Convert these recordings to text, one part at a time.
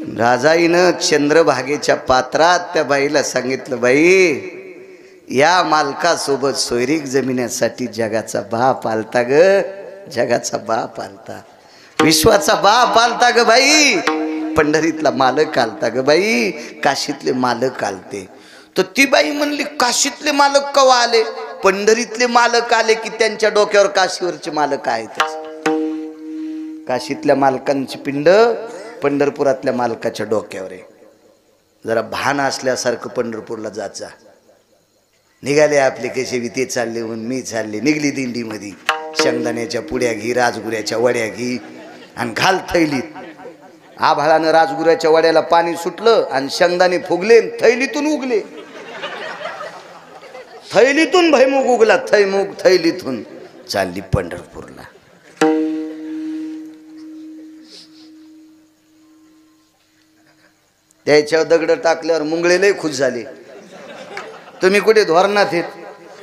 राजाईनं चंद्रभागेच्या पात्रात त्या बाईला सांगितलं, बाई या मालकासोबत सोयरीक जमिण्यासाठी जगाचा बाप आलता ग, जगाचा बाप आलता, विश्वाचा बाप आलता ग बाई, पंढरीतला मालक आलता ग बाई, काशीतले मालक आलते. तर ती बाई म्हणली, काशीतले मालक कवा आले? पंढरीतले मालक आले की त्यांच्या डोक्यावर काशीवरचे मालक आहेतच. काशीतल्या मालकांची पिंड पंढरपुरातल्या मालकाच्या डोक्यावर आहे. जरा भान असल्यासारखं पंढरपूरला जायचा. निघाले आपले कसे विते चालले म्हणून मी चालले. निघली दिंडीमध्ये, शेंगदाण्याच्या पुड्या घी, राजगुऱ्याच्या वड्या घी आणि घाल थैलीत. आभाळानं राजगुऱ्याच्या वड्याला पाणी सुटलं आणि शेंगदाणे फुगले, थैलीतून उगले. थैलीतून भैमुग उगला, थैमुग थैलीतून चालली पंढरपूरला. त्याच्यावर दगड टाकल्यावर मुंगळे लय खुश झाले. तुम्ही कुठे धोरणात आहेत?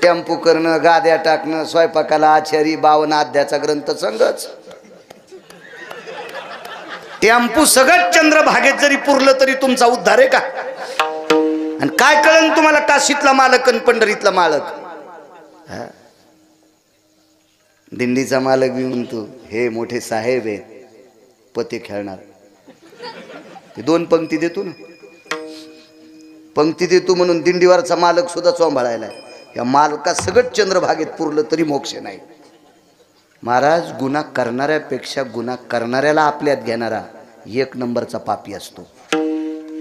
टेम्पो करणं, गाद्या टाकणं, स्वयंपाकाला आचारी, 52 अध्यायाचा ग्रंथ संगच. टेम्पो सगळं चंद्रभागेत जरी पुरलं तरी तुमचा उद्धार आहे का? आणि काय कळन तुम्हाला काशीतला मालक आणि पंढरीतला मालक? दिंडीचा मालक बी म्हणतो, हे मोठे साहेब आहेत, पते खेळणार. ते 2 पंक्ती देतो ना, पंक्ती देतो म्हणून दिंडीवरचा मालक सुद्धा चोंभाळायला. या मालका सगळं चंद्रभागेत पुरलं तरी मोक्ष नाही. महाराज, गुन्हा करणाऱ्यापेक्षा गुन्हा करणाऱ्याला आपल्यात घेणारा 1 नंबरचा पापी असतो.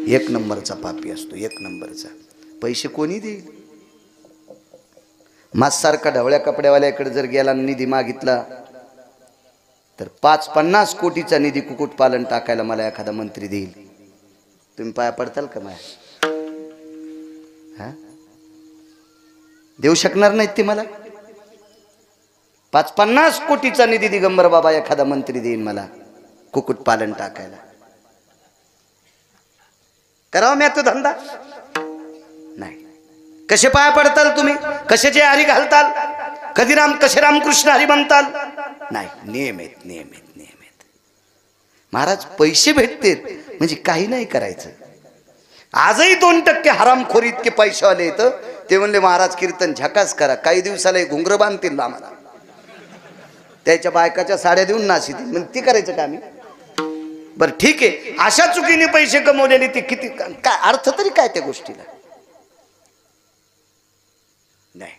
1 नंबरचा पापी असतो, 1 नंबरचा. पैसे कोणी देईल? माझसारखा ढवळ्या कपड्यावाल्याकडे जर गेला निधी मागितला तर 50 कोटीचा निधी कुक्कुटपालन टाकायला मला एखादा मंत्री देईल. तुम्ही पाया पडताल का माझ्या? देऊ शकणार नाहीत ते मला. 50 कोटीचा निधी दिगंबर बाबा एखादा मंत्री देईन मला कुक्कुटपालन टाकायला. करावा मी तो धंदा? नाही. कसे पाया पडताल तुम्ही? कशाचे हरी घालताल? कधी कसे रामकृष्ण हरी म्हणताल? नाही. नियम आहेत, नियम आहेत, नियम आहेत. महाराज, पैसे भेटतेत म्हणजे काही नाही करायचं. आजही 2% हरामखोरी इतके पैशावाले येतं. ते म्हणले, महाराज कीर्तन झकास करा, काही दिवसाला घुंगर बांधतील आम्हाला, त्याच्या बायकाच्या साड्या देऊन नाशितील. म्हणजे ते करायचं का आम्ही? बरं ठीक आहे, अशा चुकीने पैसे कमवलेले ते किती, काय अर्थ तरी काय त्या गोष्टीला? नाही.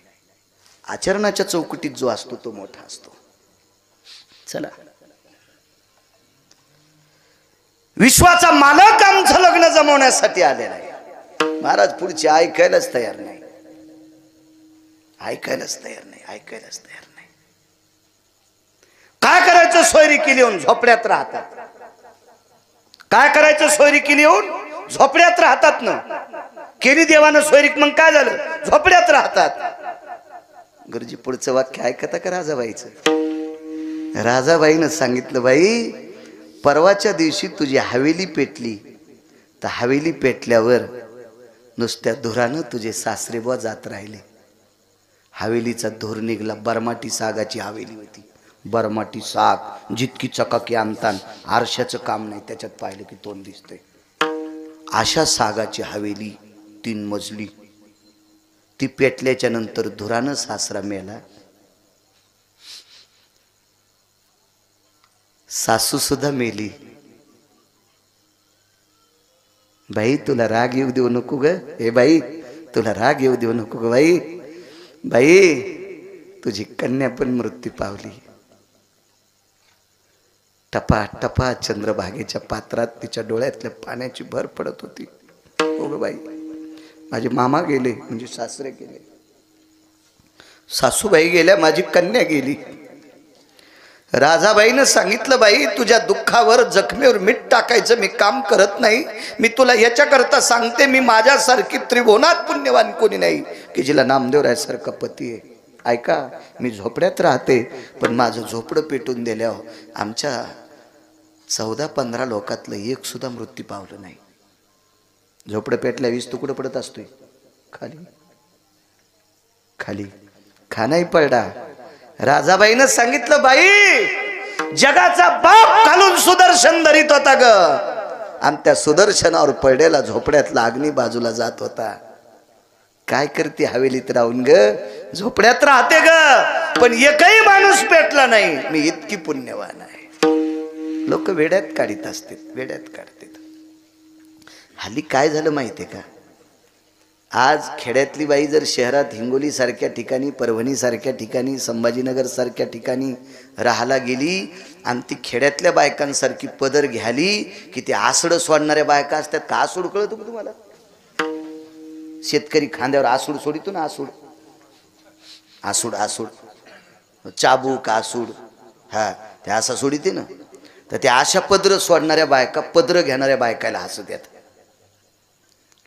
आचरणाच्या चौकटीत जो असतो तो मोठा असतो. चला, विश्वाचा मालक आमचं लग्न जमवण्यासाठी आलेला आहे. महाराज पुढचे ऐकायलाच तयार नाही, ऐकायलाच तयार नाही, ऐकायलाच तयार नाही. काय करायचं? सोयरी केली येऊन झोपड्यात राहतात. काय करायचं? सोयरी केली येऊन झोपड्यात राहतात ना. केली देवानं सोयरीक, मग काय झालं? झोपड्यात राहतात. गुरुजी पुढचं वाक्य ऐकता का राजाबाईचं? राजाबाईनं सांगितलं, बाई परवाच्या दिवशी तुझी हवेली पेटली, तर हवेली पेटल्यावर नुसत्या धुरानं तुझे सासरे बुवा जात राहिले. हवेलीचा धूर निघला. बरमाटी सागाची हवेली होती. बरमाटी साग, जितकी चकाकी आणतान आरशाचं काम नाही, त्याच्यात पाहिलं की तोंड दिसतंय. अशा सागाची हवेली 3 मजली. ती पेटल्याच्या नंतर धुरानं सासरा मेला. सासू सुद्धा मेली. बाई तुला राग येऊ देऊ नको ग, हे बाई तुला राग येऊ देऊ नको ग बाई. बाई तुझी कन्या पण मृत्यू पावली. टपा टपा चंद्रभागेच्या पात्रात तिच्या डोळ्यातल्या पाण्याची भर पडत होती. हो ग बाई, माझे मामा गेले म्हणजे सासरे गेले, सासूबाई गेल्या, माझी कन्या गेली. राजाबाईनं सांगितलं, बाई तुझ्या दुःखावर जखमेवर मीठ टाकायचं मी काम करत नाही. मी तुला याच्याकरता सांगते, मी माझ्यासारखी त्रिभुवनात पुण्यवान कोणी नाही की जिला नामदेवरायासारखा पती आहे. ऐका, मी झोपड्यात राहते, पण माझं झोपडं पेटून दिल्यावर आमच्या 14-15 लोकातलं 1 सुद्धा मृत्यू पावलं नाही. झोपडं पेटल्या 20 तुकडं पडत असतोय खाली खाली, खानाही पडला. राजाबाईनं सांगितलं, बाई जगाचा बाप घालून सुदर्शन धरीत होता ग, आणि त्या सुदर्शनावर पडलेला झोपड्यातला अग्नी बाजूला जात होता. काय करते हवेलीत राहून ग, झोपड्यात राहते ग, पण एकही माणूस पेटला नाही. मी इतकी पुण्यवान आहे. लोक वेड्यात काढीत असतात, वेड्यात काढतात. हल्ली काय झालं माहितीये का, आज खेड्यातली बाई जर शहरात हिंगोली सारख्या ठिकाणी, परभणी सारख्या ठिकाणी, संभाजीनगर सारख्या ठिकाणी राहायला गेली आणि ती खेड्यातल्या बायकांसारखी पदर घ्याली की ते आसड सोडणाऱ्या बायका असतात का. आसूड कळतो का तुम्हाला? शेतकरी खांद्यावर आसूड सोडितो ना, आसूड आसूड आसूड चाबूक आसूड, हा ते असं सोडिते ना. तर त्या अशा पदर सोडणाऱ्या बायका, पदर घेणाऱ्या बायकाला हसत येत.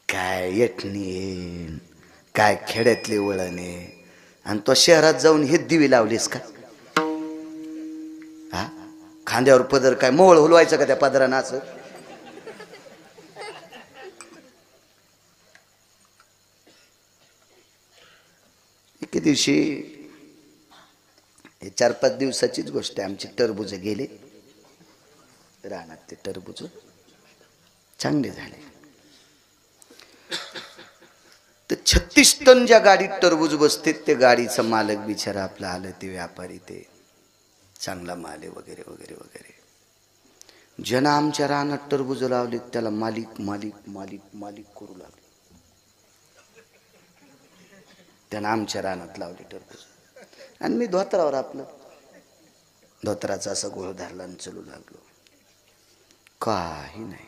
काय येटणी, काय खेड्यातले वळणे. आणि तो शहरात जाऊन हे दिवे लावलेस का? हा, खांद्यावर पदर काय मोहळ हुलवायचं का त्या पदरानं असं? एके दिवशी, हे 4-5 दिवसाचीच गोष्ट आहे, आमची टरबूज गेले रानात. ते टरबूज चांगले झाले. तर 36 टन ज्या गाडीत टरबूज बसते ते गाडीचा मालक बिचारा आपला आलं, ते व्यापारी, ते चांगला माल आहे वगैरे वगैरे वगैरे. ज्यानं आमच्या रानात टरबूज लावले त्याला मालिक मालिक मालिक मालिक करू लागले. त्यानं आमच्या रानात लावले टरबूज आणि मी धोत्रावर, आपलं धोत्राचा असा गोळ धरला आणि चलू लागलो. काही नाही.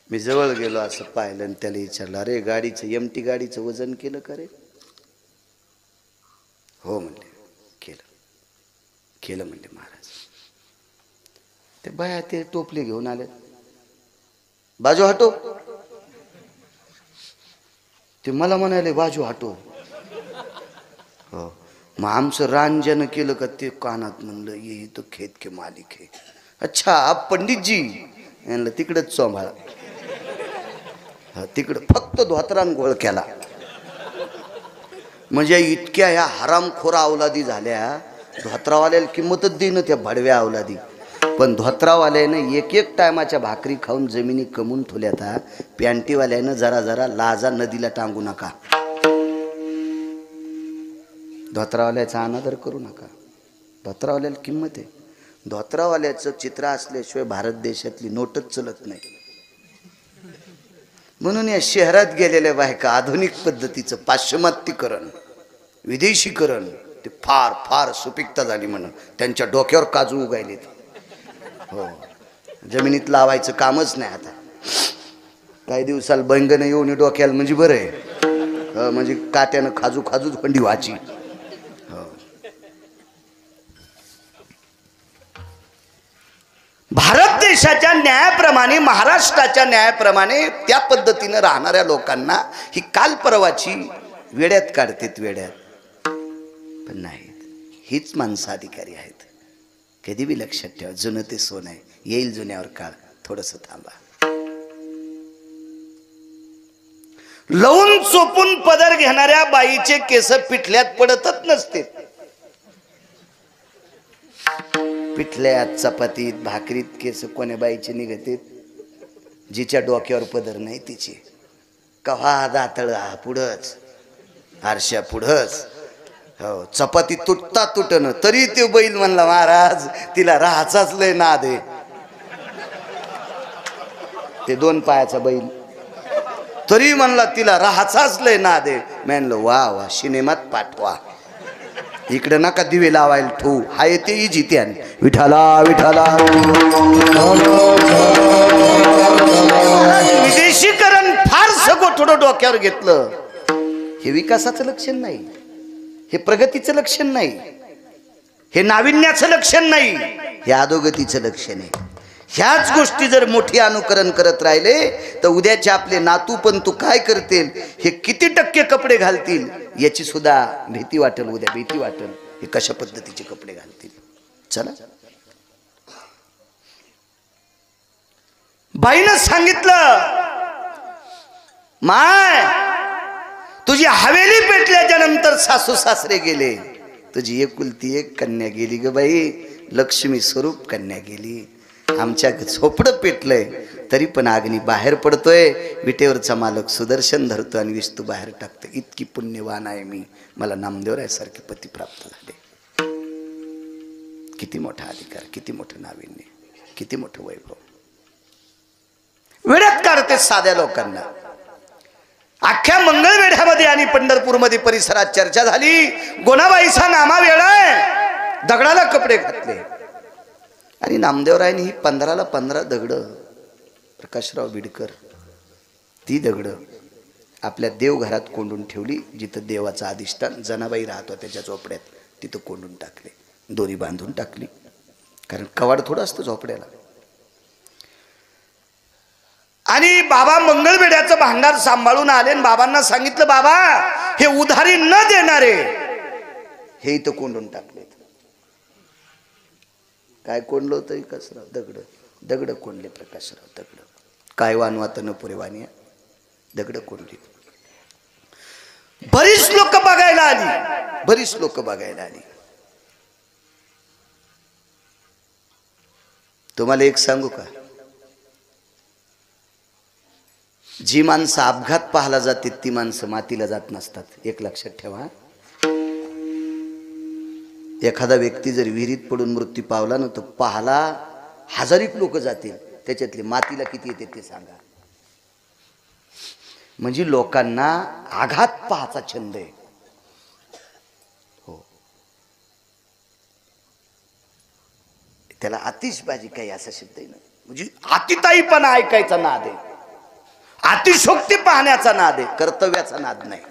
मी जवळ गेलो, असं पाहिलं आणि त्याला विचारलं, अरे गाडीचं, एमटी गाडीचं वजन केलं का रे? हो म्हणले, केलं. केलं म्हणले महाराज. ते बाया ते टोपले घेऊन आले, बाजू हटो. ते मला म्हणाले बाजू हटो. हो, मग आमचं रान ज्यानं केलं का ते कानात म्हणलं, ये तो खेत के मालिक है. अच्छा, आप पंडित जी. यांना तिकडंच चोंभाळा. तिकडं फक्त धोत्रान गोळ केला. म्हणजे इतक्या ह्या हरामखोरा अवलादी झाल्या, धोत्रावाल्याला किंमतच देईन त्या भडव्या अवलादी. पण धोत्रावाल्यानं एक एक टायमाच्या भाकरी खाऊन जमिनी कमवून ठेवल्यात. पॅन्टीवाल्यानं जरा जरा लाजा नदीला टांगू नका. धोत्रावाल्याचा अनादर करू नका. धोत्रावाल्याला किंमत आहे. धोत्रावाल्याचं चित्र असल्याशिवाय भारत देशातली नोटच चलत नाही. म्हणून या शहरात गेलेल्या बायका आधुनिक पद्धतीचं पाश्चिमात्यीकरण, विदेशीकरण, ते फार फार सुपिकता झाली म्हणून त्यांच्या डोक्यावर काजू उगायलेत. हो, जमिनीत लावायचं कामच नाही आता. काही दिवसाला बैंगन येऊन डोक्याला म्हणजे बरं आहे, म्हणजे काट्यानं खाजू खाजूच हंडी व्हायची. भारत देशाच्या न्यायाप्रमाणे, महाराष्ट्राच्या न्यायाप्रमाणे त्या पद्धतीनं राहणाऱ्या लोकांना ही काल परवाची वेड्यात काढतात, वेड्यात. पण नाहीत, हीच माणसं अधिकारी आहेत. कधी बी लक्षात ठेवा, जुनं ते सोनं आहे, येईल जुन्यावर काळ. थोडंसं थांबा. लवून चोपून पदर घेणाऱ्या बाईचे केस पिठल्यात पडतच नसते. पिठल्यात, चपातीत, भाकरीत केस कोण्या बाईचे निघते? जिच्या डोक्यावर पदर नाही तिचे. कव्हा दातळ पुढंच, आरशा पुढंच. हो, चपाती तुटता तुटन तरी ते बैल म्हणला, महाराज तिला राहाचाच लय नाद आहे. ते 2 पायाचा बैल तरी म्हणला तिला राहाचाच लय नाद आहे. म्हणलं वा वा, सिनेमात पाठवा. इकडे नका दिवे लावायला ठेवू. हाय ते इजित्यान विठाला विठाला. विदेशीकरण फार सगळं थोडं डोक्यावर घेतलं. हे विकासाचं लक्षण नाही, हे प्रगतीचं लक्षण नाही, हे नाविन्याचं लक्षण नाही, हे अधोगतीचं लक्षण आहे. ह्याच गोष्टी जर मोठी अनुकरण करत राहिले तर उद्याचे आपले नातू पण तू काय करतील, हे किती टक्के कपडे घालतील याची सुद्धा भीती वाटेल. उद्या भीती वाटेल, हे कशा पद्धतीचे कपडे घालतील. चला, बाईनं सांगितलं, माय तुझी हवेली पेटल्याच्या नंतर सासू सासरे गेले, तुझी एकुलती एक कन्या गेली ग बाई. लक्ष्मी स्वरूप कन्या गेली. आमच्या झोपडं पेटलंय तरी पण अग्नी बाहेर पडतोय. विटेवरचा मालक सुदर्शन धरतो आणि विस्तू बाहेर टाकतो. इतकी पुण्यवान आहे मी. मला नामदेवरायासारखे पती प्राप्त झाले. किती मोठा अधिकार, किती मोठं नाविन्य, किती मोठं वैभव. वेड्यात काढते साध्या लोकांना. अख्ख्या मंगळवेढ्यामध्ये आणि पंढरपूरमध्ये परिसरात चर्चा झाली. गोनाबाईचा नामा वेळाय, दगडाला कपडे घातले. आणि नामदेवरायांनी ही 15ला 15 दगड, प्रकाशराव बिडकर, ती दगड आपल्या देवघरात कोंडून ठेवली. जिथं देवाचं अधिष्ठान जनाबाई राहतो त्याच्या झोपड्यात, तिथं कोंडून टाकले. दोरी बांधून टाकली, कारण कवाड थोडं असतं झोपड्याला. आणि बाबा मंगळवेढ्याचं भांडार सांभाळून आले आणि बाबांना सांगितलं, बाबा हे उधारी न देणारे हे इथं कोंडून टाकले. काय कोंडलं होतं? कसराव दगड, दगड कोंडले प्रकाशराव, दगड. काय वानवात न पुरे वानिया, दगड कोंडली. बरीच लोक बघायला आली, बरीच लोक बघायला आली. तुम्हाला एक सांगू का? जी माणसं अपघात पाहायला जाते ती माणसं मातीला जात नसतात. एक लक्षात ठेवा. एखादा व्यक्ती जर विहिरीत पडून मृत्यू पावला ना, तर पाहायला हजारिक लोक जातील. त्याच्यातले मातीला किती येते ते सांगा. म्हणजे लोकांना आघात पाहायचा छंद आहे. हो, त्याला आतिषबाजी काही असा शब्द आहे ना. म्हणजे अतिताईपणा ऐकायचा नाद आहे, अतिशोक्ती पाहण्याचा नाद आहे, कर्तव्याचा नाद नाही.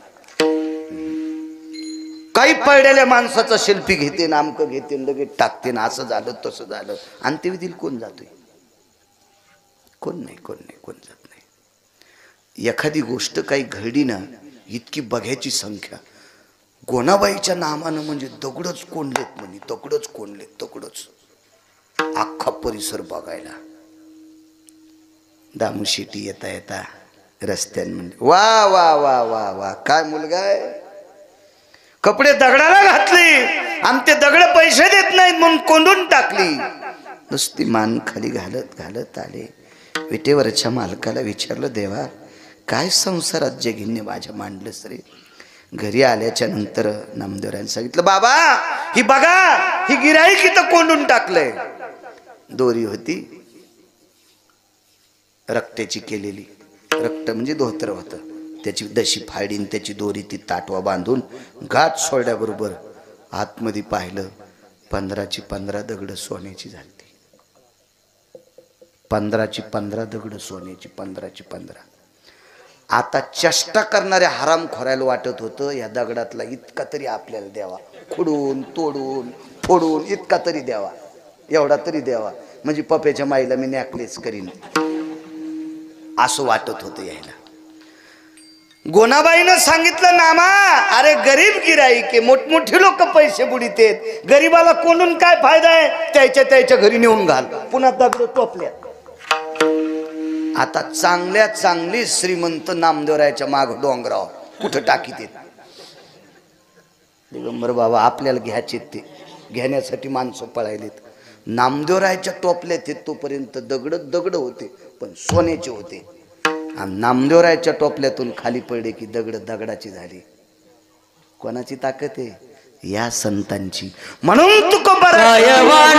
काही पडलेल्या माणसाचा शिल्पी घेते, नामकं घेते, लगेच टाकते ना, असं झालं तसं झालं. अंत्यविधीला कोण जातोय? कोण नाही, कोण नाही, कोण जात नाही. एखादी गोष्ट काही घडली ना, इतकी बघायची संख्या. गोनाबाईच्या नामानं म्हणजे दगडच कोंडलेत, म्हणे दगडच कोंडलेत, दगडच. अख्खा परिसर बघायला. दामू शेटी येता येता रस्त्यान म्हणजे वा वा वा वा वा, काय मुलगा आहे. कपडे दगडाला घातले आणि ते दगड पैसे देत नाहीत म्हणून कोंडून टाकली. नुसती मान खाली घालत घालत आले. विटेवरच्या मालकाला विचारलं, देवा काय संसारात जगिन्य माझ्या मांडलंस रे. घरी आल्याच्या नंतर नामदेवरायांनी सांगितलं, बाबा ही बघा, ही गिऱ्हाईक इथं कोंडून टाकलंय. दोरी होती रक्ताची केलेली, रक्त म्हणजे धोतर होतं, त्याची दशी फाडीन त्याची दोरी ती ताटवा बांधून गाठ सोडल्याबरोबर आतमध्ये पाहिलं, 15ची 15 दगड सोन्याची झाली. 15ची 15 दगड सोन्याची, 15ची 15. आता चेष्टा करणाऱ्या हरामखोरायला वाटत होतं या दगडातला इतका तरी आपल्याला द्यावा, खुडून तोडून फोडून इतका तरी द्यावा, एवढा तरी द्यावा, म्हणजे पप्याच्या माईला मी नॅकलेस करीन, असं वाटत होतं यायला. गोनाबाईनं सांगितलं, नामा अरे गरीब गिराईक आहे, मोठमोठी लोक पैसे बुडीतेत, गरीबाला कोंडून काय फायदा आहे, त्याच्या घरी नेऊन घाल, पुन्हा दगड टोपल्यात. आता चांगल्या चांगली श्रीमंत नामदेवरायाच्या माग डोंगराव कुठं टाकीत येत. दिगंबर बाबा आपल्याला घ्यायचे, ते घेण्यासाठी माणसं पळायलेत. नामदेवरायाच्या टोपल्यात येत तोपर्यंत दगड दगड होते, पण सोन्याचे होते. आणि नामदेवरायाच्या टोपल्यातून खाली पडले की दगड दगडाची झाली. कोणाची ताकद आहे? या संतांची. म्हणून तुकोबा भगवान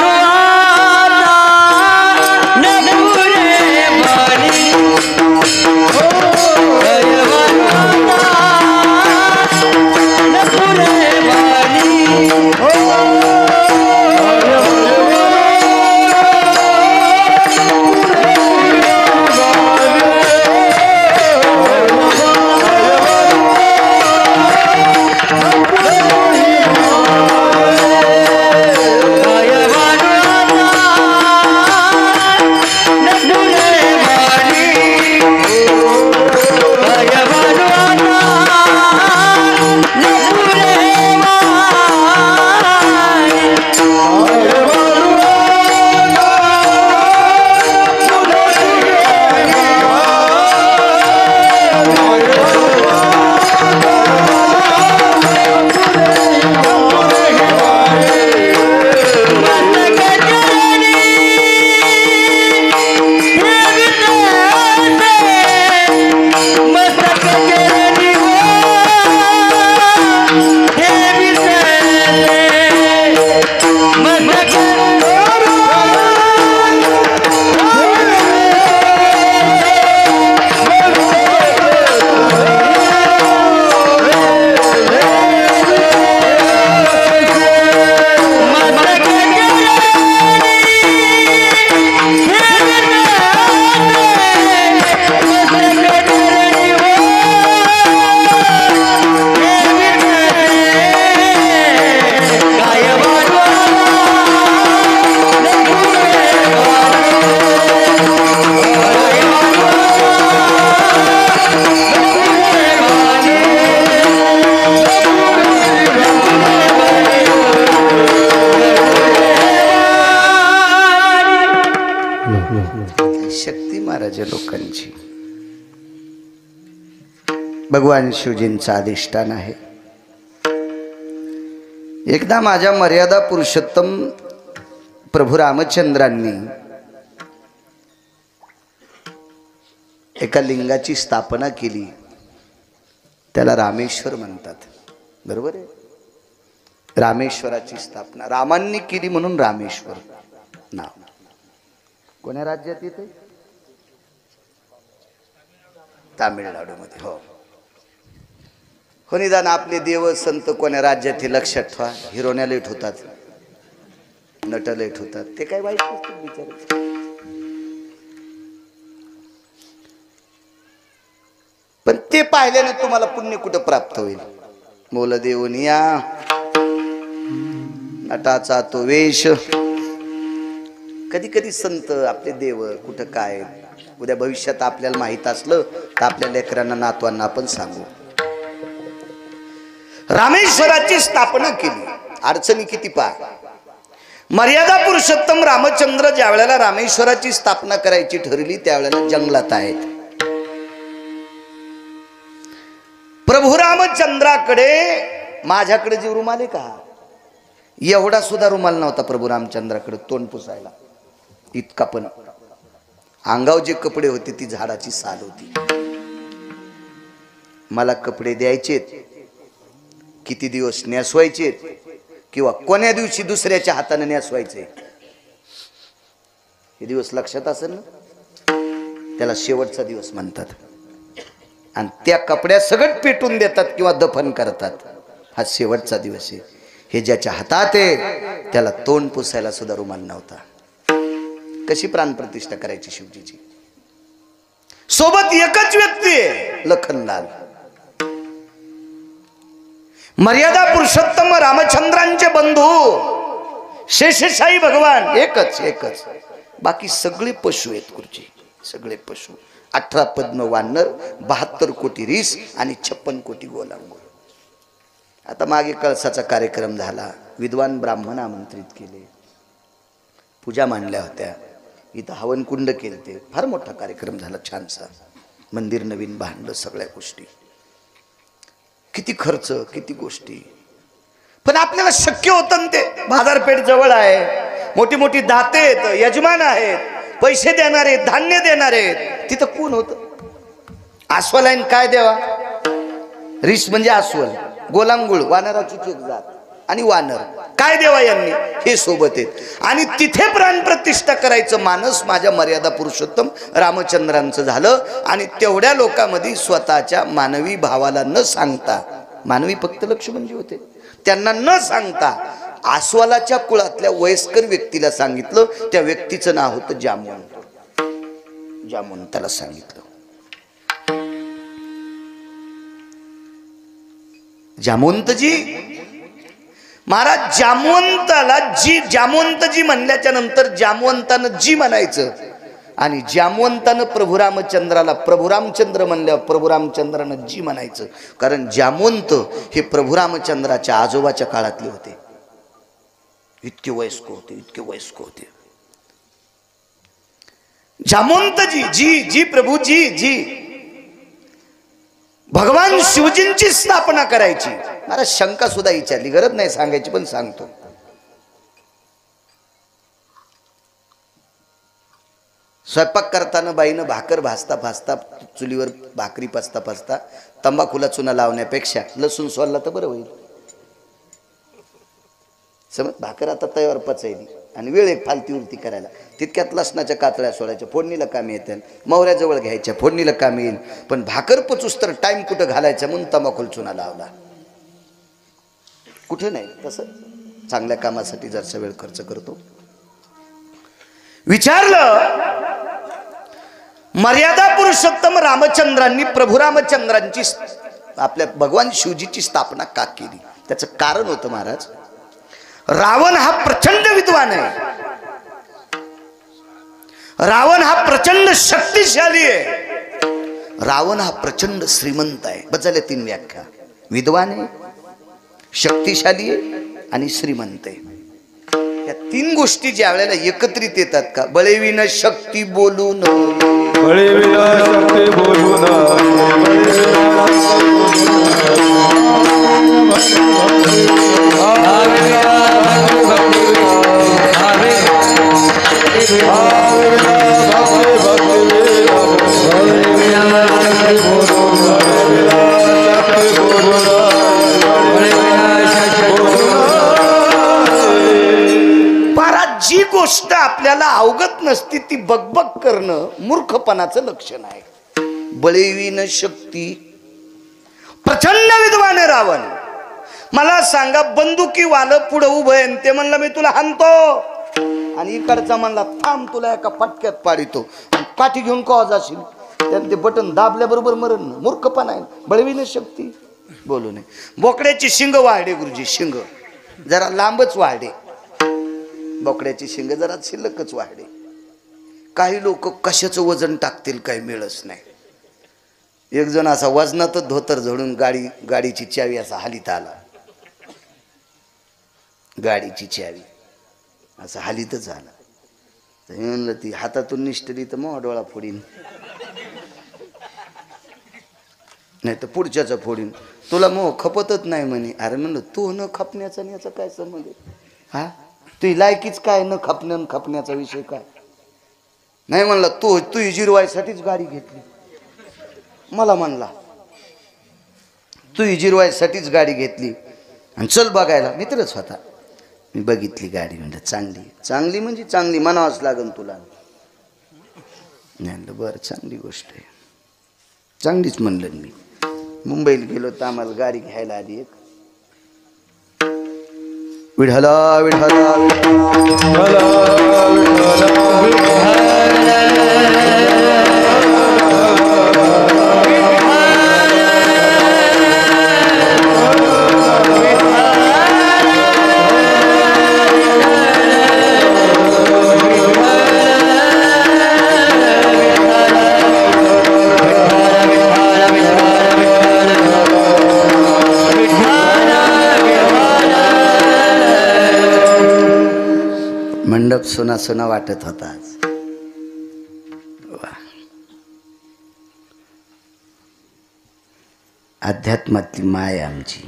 शक्ती महाराज लोकांची. भगवान शिवजींचं अधिष्ठान आहे. एकदा माझ्या मर्यादा पुरुषोत्तम प्रभू रामचंद्रांनी एका लिंगाची स्थापना केली. त्याला रामेश्वर म्हणतात. बरोबर आहे. रामेश्वराची स्थापना रामांनी केली म्हणून रामेश्वर नाव. कोण्या राज्यात येते? तामिळनाडूमध्ये. हो हो. निदान आपले देव संत कोण्या राज्यात हे लक्षात ठेवा. हिरोण्या लेट होतात, नट लेट होतात, ते काय वाईट नसतं बिचारे. पण ते पाहिल्याने तुम्हाला पुण्य कुठं प्राप्त होईल? मोल देऊन या नटाचा तो वेश. कधी कधी संत आपले देव कुठं काय उद्या भविष्यात आपल्याला माहित असलं तर आपल्या लेकरांना नातवांना आपण सांगू. रामेश्वराची स्थापना केली. अडचणी किती पहा. मर्यादा पुरुषोत्तम रामचंद्र ज्या वेळेला रामेश्वराची स्थापना करायची ठरली त्यावेळेला जंगलात आहेत. प्रभू रामचंद्राकडे माझ्याकडे जे रुमाल आहे का एवढा सुद्धा रुमाल नव्हता प्रभू रामचंद्राकडे तोंड पुसायला. इतका पण अंगाव जे कपडे होते ती झाडाची साल होती. मला कपडे द्यायचेत, किती दिवस नेसवायचेत किंवा कोण्या दिवशी दुसऱ्याच्या हाताने नेसवायचे हे दिवस लक्षात असेल ना. त्याला शेवटचा दिवस म्हणतात. आणि त्या कपड्या सगळं पेटून देतात किंवा दफन करतात. हा शेवटचा दिवस आहे. हे ज्याच्या हातात आहे त्याला तोंड पुसायला सुद्धा रुमाल नव्हता. कशी प्राणप्रतिष्ठा करायची शिवजीची? सोबत एकच व्यक्ती आहे लखनलाल. मर्यादा पुरुषोत्तम रामचंद्रांचे बंधू शेषशाही भगवान एकच. बाकी सगळे पशु आहेत गुरुजी, सगळे पशु. 18 पद्म वानर, 72 कोटी रीस आणि 56 कोटी गोलांगोल. आता मागे कळसाचा कार्यक्रम झाला. विद्वान ब्राह्मण आमंत्रित केले, पूजा मांडल्या होत्या, इथं हवन कुंड केले. फार मोठा कार्यक्रम झाला, छानसा. मंदिर नवीन बांधलं, सगळ्या गोष्टी. किती खर्च, किती गोष्टी. पण आपल्याला शक्य होतं ते. बाजारपेठ जवळ आहे, मोठी मोठी दाते आहेत, यजमान आहेत, पैसे देणारे, धान्य देणारे. तिथं कोण होत? अस्वलाईन काय देवा? रिस म्हणजे अस्वल, गोलांगुळ वानराची एक जात आणि वानर काय देवा यांनी हे सोबत आहेत. आणि तिथे प्राणप्रतिष्ठा करायचं मानस माझ्या मर्यादा पुरुषोत्तम रामचंद्रांचं झालं. आणि तेवढ्या लोकांमध्ये स्वतःच्या मानवी भावाला न सांगता, मानवी फक्त लक्ष्मणजी होते, त्यांना न सांगता अस्वलाच्या कुळातल्या वयस्कर व्यक्तीला सांगितलं. त्या व्यक्तीचं नाव होतं जामवंत. जामवंताला सांगितलं. जामवंतजी महाराज, जामवंताला जी, जामवंतजी म्हणल्याच्या नंतर जामवंतानं जी म्हणायचं. आणि जामवंतानं प्रभू रामचंद्राला प्रभू रामचंद्र म्हणल्यावर प्रभू रामचंद्रानं जी म्हणायचं. कारण जामवंत हे प्रभू रामचंद्राच्या आजोबाच्या काळातले होते. इतके वयस्क होते, इतके वयस्क होते. जामवंतजी जी जी प्रभू जी जी भगवान शिवजींची स्थापना करायची. मला शंका सुद्धा विचारली, गरज नाही सांगायची पण सांगतो. स्वयंपाक करताना बाईनं भाकर भाजता भाजता, चुलीवर भाकरी पाचता पाचता तंबाखूला चुना लावण्यापेक्षा लसूण सोलला तर बरं होईल. समज भाकर आता तयार पचायली आणि वेळ एक फालतीवरती करायला, तितक्यात लसणाच्या कातळ्या सोडायच्या, फोडणीला कामी येतील. मोहऱ्याजवळ घ्यायच्या, फोडणीला कामी येईल. पण भाकर पचूस तर टाइम कुठं घालायचा म्हणून तंबाखूला चुना लावला. कुठे नाही तसं. चांगल्या कामासाठी जरसा वेळ खर्च करतो. विचारलं, मर्यादा पुरुषोत्तम रामचंद्रांनी प्रभू रामचंद्रांची आपल्या भगवान शिवजीची स्थापना का केली? त्याचं कारण होतं महाराज, रावण हा प्रचंड विद्वान आहे, रावण हा प्रचंड शक्तिशाली आहे, रावण हा प्रचंड श्रीमंत आहे. बस झाल्या 3 व्याख्या. विद्वान आहे, शक्तिशाली आहे आणि श्रीमंत आहे. या तीन गोष्टी ज्या वेळेला एकत्रित येतात का, बळेविना शक्ती बोलून, बळेविना शक्ती बोलून, जी गोष्ट आपल्याला अवगत नसती ती बकबक करणं मूर्खपणाचं लक्षण आहे. बळेविन शक्ती, प्रचंड विद्वान रावण. मला सांगा, बंदुकी वाल पुढे उभं आहे, ते म्हणलं मी तुला हाणतो, आणि इकडचा म्हणला थांब तुला एका फटक्यात पाडितो, काठी घेऊन कवा जाशील, त्याने ते बटन दाबल्याबरोबर मरण. मूर्खपणा आहे. बळेविन शक्ती बोलू नये. बोकड्याची शिंग वाढे गुरुजी, शिंग जरा लांबच वाढे, बोकड्याची शिंग जरा शिल्लकच वाढे. काही लोक कशाचं वजन टाकतील काही मिळच नाही. एक जण असा वजनातच धोतर झोडून गाडीची चावी असा हालीत आला, गाडीची चावी असा हालीतच आला. तर म्हणलं ती हातातून निष्ठली तर मग डोळा फोडीन, नाही तर पुढच्याचा फोडीन. तुला मग खपतच नाही म्हणे. अरे म्हणलं तू न खपण्याचा आणि याचा काय संबंध आहे? हा, तुझी लायकीच काय न खपण्याचा विषय काय नाही. म्हणला तू जिरवायसाठीच गाडी घेतली. मला म्हणला तू जिरवायसाठीच गाडी घेतली आणि चल बघायला. मित्रच होता. मी बघितली गाडी, म्हणलं चांगली. चांगली म्हणजे चांगली म्हणावंच लागन तुला. नाही बरं, चांगली गोष्ट आहे, चांगलीच म्हणलं. मी मुंबईला गेलो तर आम्हाला गाडी घ्यायला आली एक. विठला विठला विठला मंडप सोना सोना वाटत होता आज. अध्यात्मातली माय आमची.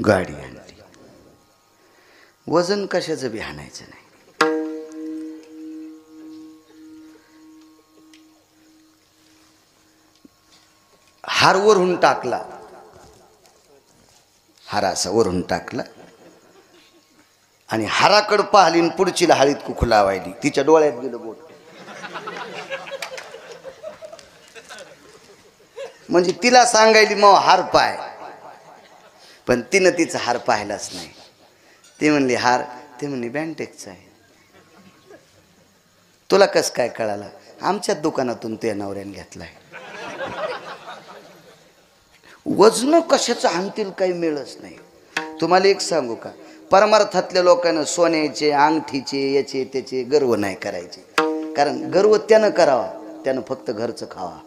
गाडी आणली, वजन कशाचं बी आणायचं नाही. हार वरून टाकला, हार असा वरून टाकला आणि हाराकडं पाहिली आणि पुढचीला हळीत कुकू लावायली. तिच्या डोळ्यात गेलं बोट. म्हणजे तिला सांगायली मग हार पाय, पण तिनं तिचा हार पाहिलाच नाही. ती म्हणली हार, ते म्हणली बँटेकचा आहे. तुला कस काय कळालं? आमच्याच दुकानातून ते नवऱ्याने घेतलाय. वजन कशाचं आणतील काही मिळच नाही. तुम्हाला एक सांगू का, परमार्थातल्या लोकांना सोन्याचे अंगठीचे याचे त्याचे गर्व नाही करायचे. कारण गर्व त्यानं करावा, त्यानं फक्त घरचं खावा.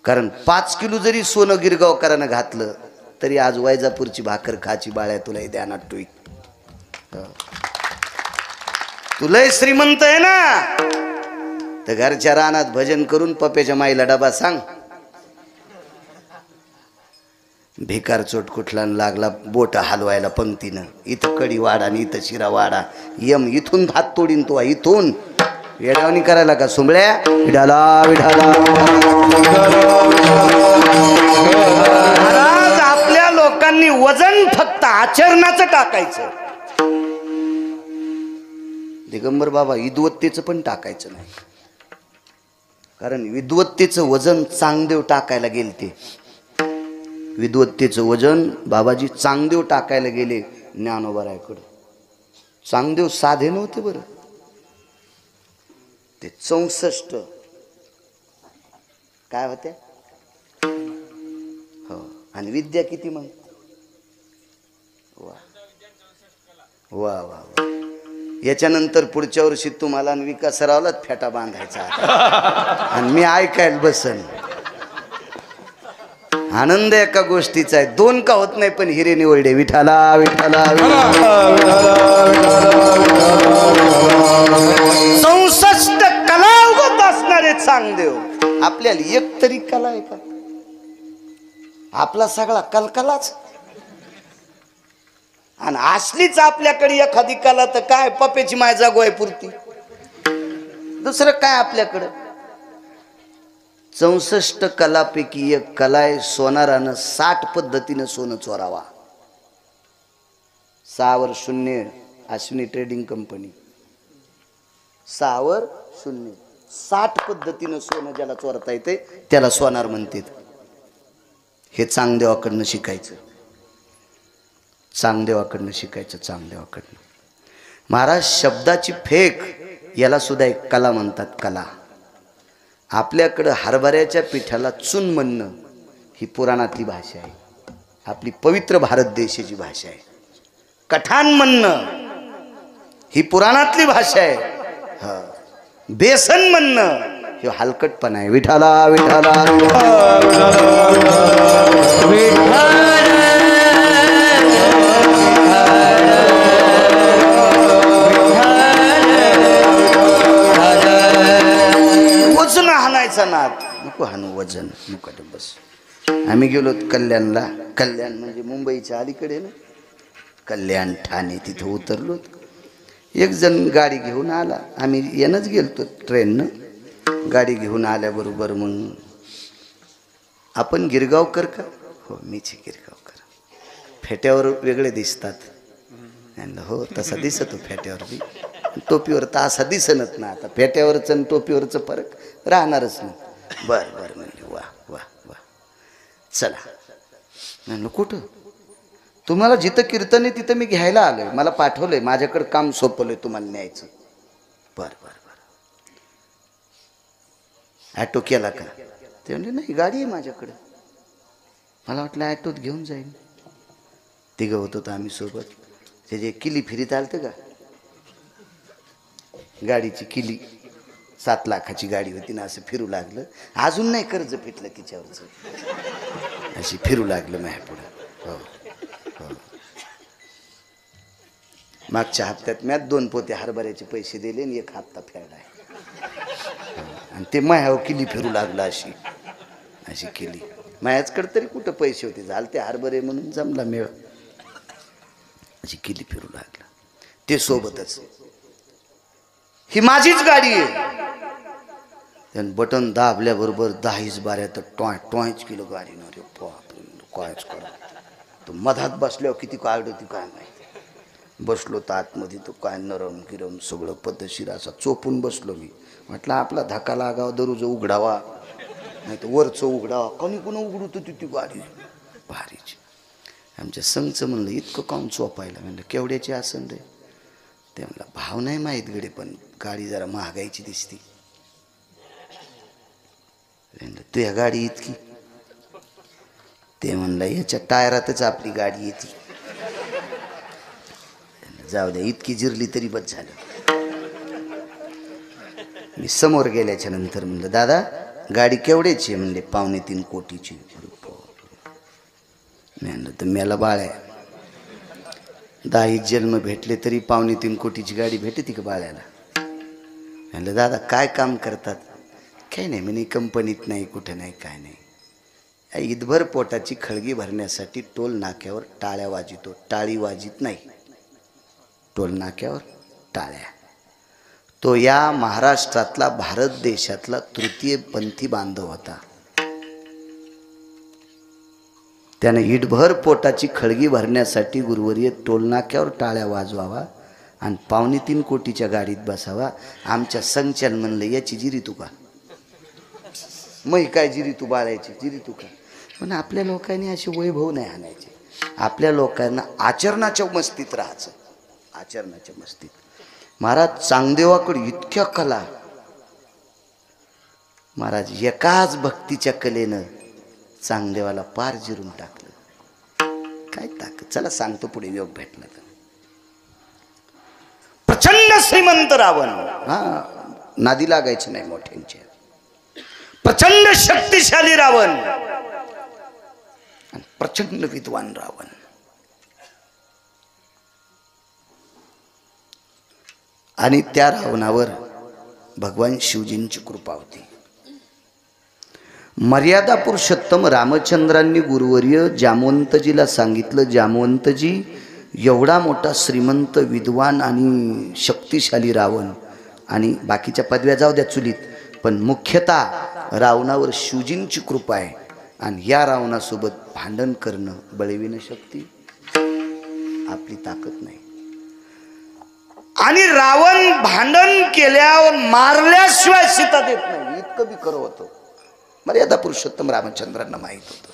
कारण 5 किलो जरी सोनं गिरगावकरानं घातलं तरी आज वैजापूरची भाकर खाची बाळ्या तुलाही ध्यानात ठेवी. तुलाही श्रीमंत आहे ना, तर घरच्या रानात भजन करून पप्याच्या माईला डबा सांग. भिकार चोट कुठला लागला बोट हलवायला पंक्तीनं, इथं कडी वाडा आणि इथं शिरा वाडा, यम इथून भात तोडीन तो इथून. येडावणी करायला का सुंबळ्या? विठाला विठाला. आज आपल्या लोकांनी वजन फक्त आचरणाचं टाकायचं. दिगंबर बाबा विद्वत्तेचं पण टाकायचं नाही. कारण विद्वत्तेचं वजन चांगदेव टाकायला गेलते. विद्वत्तेचं वजन बाबाजी चांगदेव टाकायला गेले ज्ञानोबारायकडे. चांगदेव साधे नव्हते बरं, ते 64 काय होते हो. आणि विद्या किती मग? वा वा वा वा. याच्यानंतर पुढच्या वर्षी तुम्हाला आणि विकासरावलाच फेटा बांधायचा आणि मी ऐकायला बसन. आनंद एका गोष्टीचा आहे, दोन का होत नाही पण हिरे निवडे. विठाला विठाला 64 कलावत असणारे चांगदेव. आपल्याला एक तरी कला आहे का? आपला सगळा कलकलाच. आणि असलीच आपल्याकडे एखादी कला तर काय पप्याची माय जागोय पुरती, दुसरं काय आपल्याकडं. 64 कलापैकी एक कला आहे सोनारानं 60 पद्धतीनं सोनं चोरावा. 6 वर 0 अश्विनी ट्रेडिंग कंपनी. 6 वर 0 60 पद्धतीनं सोनं ज्याला चोरता येते त्याला सोनार म्हणतात. हे चांगदेवाकडनं शिकायचं, चांगदेवाकडनं शिकायचं, चांगदेवाकडनं. महाराज शब्दाची फेक याला सुद्धा एक कला म्हणतात, कला. आपल्याकडं हरभऱ्याच्या पिठाला चून म्हणणं ही पुराणातली भाषा आहे, आपली पवित्र भारत देशाची भाषा आहे. कठाण म्हणणं ही पुराणातली भाषा आहे. हा, बेसन म्हणणं हे हलकटपणा आहे. विठाला विठाला वजन हाणायचा नाद नको हाणू, वजन नको. बस आम्ही गेलो कल्याणला. कल्याण म्हणजे मुंबईच्या अलीकडे ना, कल्याण ठाणे. तिथं उतरलो. एक जण गाडी घेऊन आला. आम्ही येणंच गेलतो ट्रेननं. गाडी घेऊन आल्याबरोबर मग आपण गिरगावकर का? हो मीच गिरगावकर. फेट्यावर वेगळे दिसतात. हो तसा दिसतो फेट्यावर बी, टोपीवर तर असा दिसनच ना. आता फेट्यावरचं आणि टोपीवरचं फरक राहणारच नाही. बरं बरं म्हणले. वा वा वा चला. म्हणलं कुठं? तुम्हाला जिथं कीर्तन आहे तिथं मी घ्यायला आलोय, मला पाठवलंय, माझ्याकडे काम सोपवलंय तुम्हाला न्यायचं. बरं बरं बरं. ॲटो केला का? ते म्हणले नाही गाडी आहे माझ्याकडे. मला वाटलं ॲटोत घेऊन जाईन. तिघं होतो तर आम्ही सोबत. ते जे किली फिरीत आलतं का, गाडीची किली 7 लाखाची गाडी होती ना, असं फिरू लागलं. अजून नाही कर्ज फिटलं तिच्यावरचं, अशी फिरू लागलं माझ्या पुढं. हो हो. मागच्या हप्त्यात मी 2 पोते हरभऱ्याचे पैसे दिले आणि 1 हप्ता फेडलाय. आणि ते मायावर किली फिरू लागलं, अशी अशी केली. मायाचकडे तरी कुठं पैसे होते, झालं ते हरभरे म्हणून जमला मेळ. अशी किली फिरू लागला. ते सोबतच. ही माझीच गाडी आहे. त्यानं बटन दाबल्याबरोबर 10 बाऱ्यात टॉय टॉयच किलो गाडी ना. रे बापरे, कायच करा. तो मधात बसल्यावर किती काढ होती काय माहिती. बसलो तर आतमध्ये तो काय नरम गिरम सगळं पद्धतशीर असा चोपून बसलो मी. म्हटलं आपला धक्का लागावा, दररोज उघडावा, नाही तर वरचं उघडावा. कोणी कोणी उघडत होती ती गाडी भारीची. आमच्या संघचं म्हणलं इतकं काऊन चोपायला? म्हणलं केवढ्याची असन रे? ते म्हणलं भाव नाही माहीत गडे, पण गाडी जरा महागाईची दिसती. म्हणलं तुझ्या गाडी इतकी? ते म्हणलं याच्या टायरातच आपली गाडी येते. जाऊ द्या, इतकी जिरली तरी बस झालं. मी समोर गेल्याच्या नंतर म्हणलं दादा गाडी केवढ्याची? म्हणले 2.25 कोटीची. म्हणलं तर मेला बाळ्या, 10 जन्म भेटले तरी 2.25 कोटीची गाडी भेटते का बाळ्याला? म्हणलं दादा काय काम करतात? काही नाही म्हणे, कंपनीत नाही, कुठं नाही, काय नाही. ईदभर पोटाची खळगी भरण्यासाठी टोल नाक्यावर टाळ्या वाजितो. टाळी वाजित नाही, टोल नाक्यावर टाळ्या. तो या महाराष्ट्रातला, भारत देशातला तृतीयपंथी बांधव होता. त्याने ईडभर पोटाची खळगी भरण्यासाठी गुरुवर्य टोल नाक्यावर टाळ्या वाजवावा आणि 2.25 कोटीच्या गाडीत बसावा. आमच्या संचालन म्हणलं याची जिरी तू का? मग काय जिरी तू बाळायची, जिरी तू का? पण आपल्या लोकांनी असे वैभव नाही आणायचे. आपल्या लोकांना आचरणाच्या मस्तीत राहायचं, आचरणाच्या मस्तीत. महाराज चांगदेवाकडे इतक्या कला. महाराज एकाच भक्तीच्या कलेनं चांगदेवाला पार जिरून टाकलं. काय ताकद. चला सांगतो पुढे योग भेटला तर. प्रचंड श्रीमंत रावण, हा नादी लागायचं नाही मोठ्यांच्या, प्रचंड शक्तिशाली रावण आणि प्रचंड विद्वान रावण. आणि त्या रावणावर भगवान शिवजींची कृपा होती. मर्यादा पुरुषोत्तम रामचंद्रांनी गुरुवर्य जामवंतजीला सांगितलं, जामवंतजी एवढा मोठा श्रीमंत विद्वान आणि शक्तिशाली रावण, आणि बाकीच्या पदव्या जाऊ द्या चुलीत, पण मुख्यतः रावणावर शिवजींची कृपा आहे, आणि या रावणासोबत भांडण करणं बळविणं शक्ती आपली ताकद नाही. आणि रावण भांडण केल्यावर मारल्याशिवाय सीता देत नाही, इतकं बी खरं होतं. मर्यादा पुरुषोत्तम रामचंद्रांना माहीत होतं.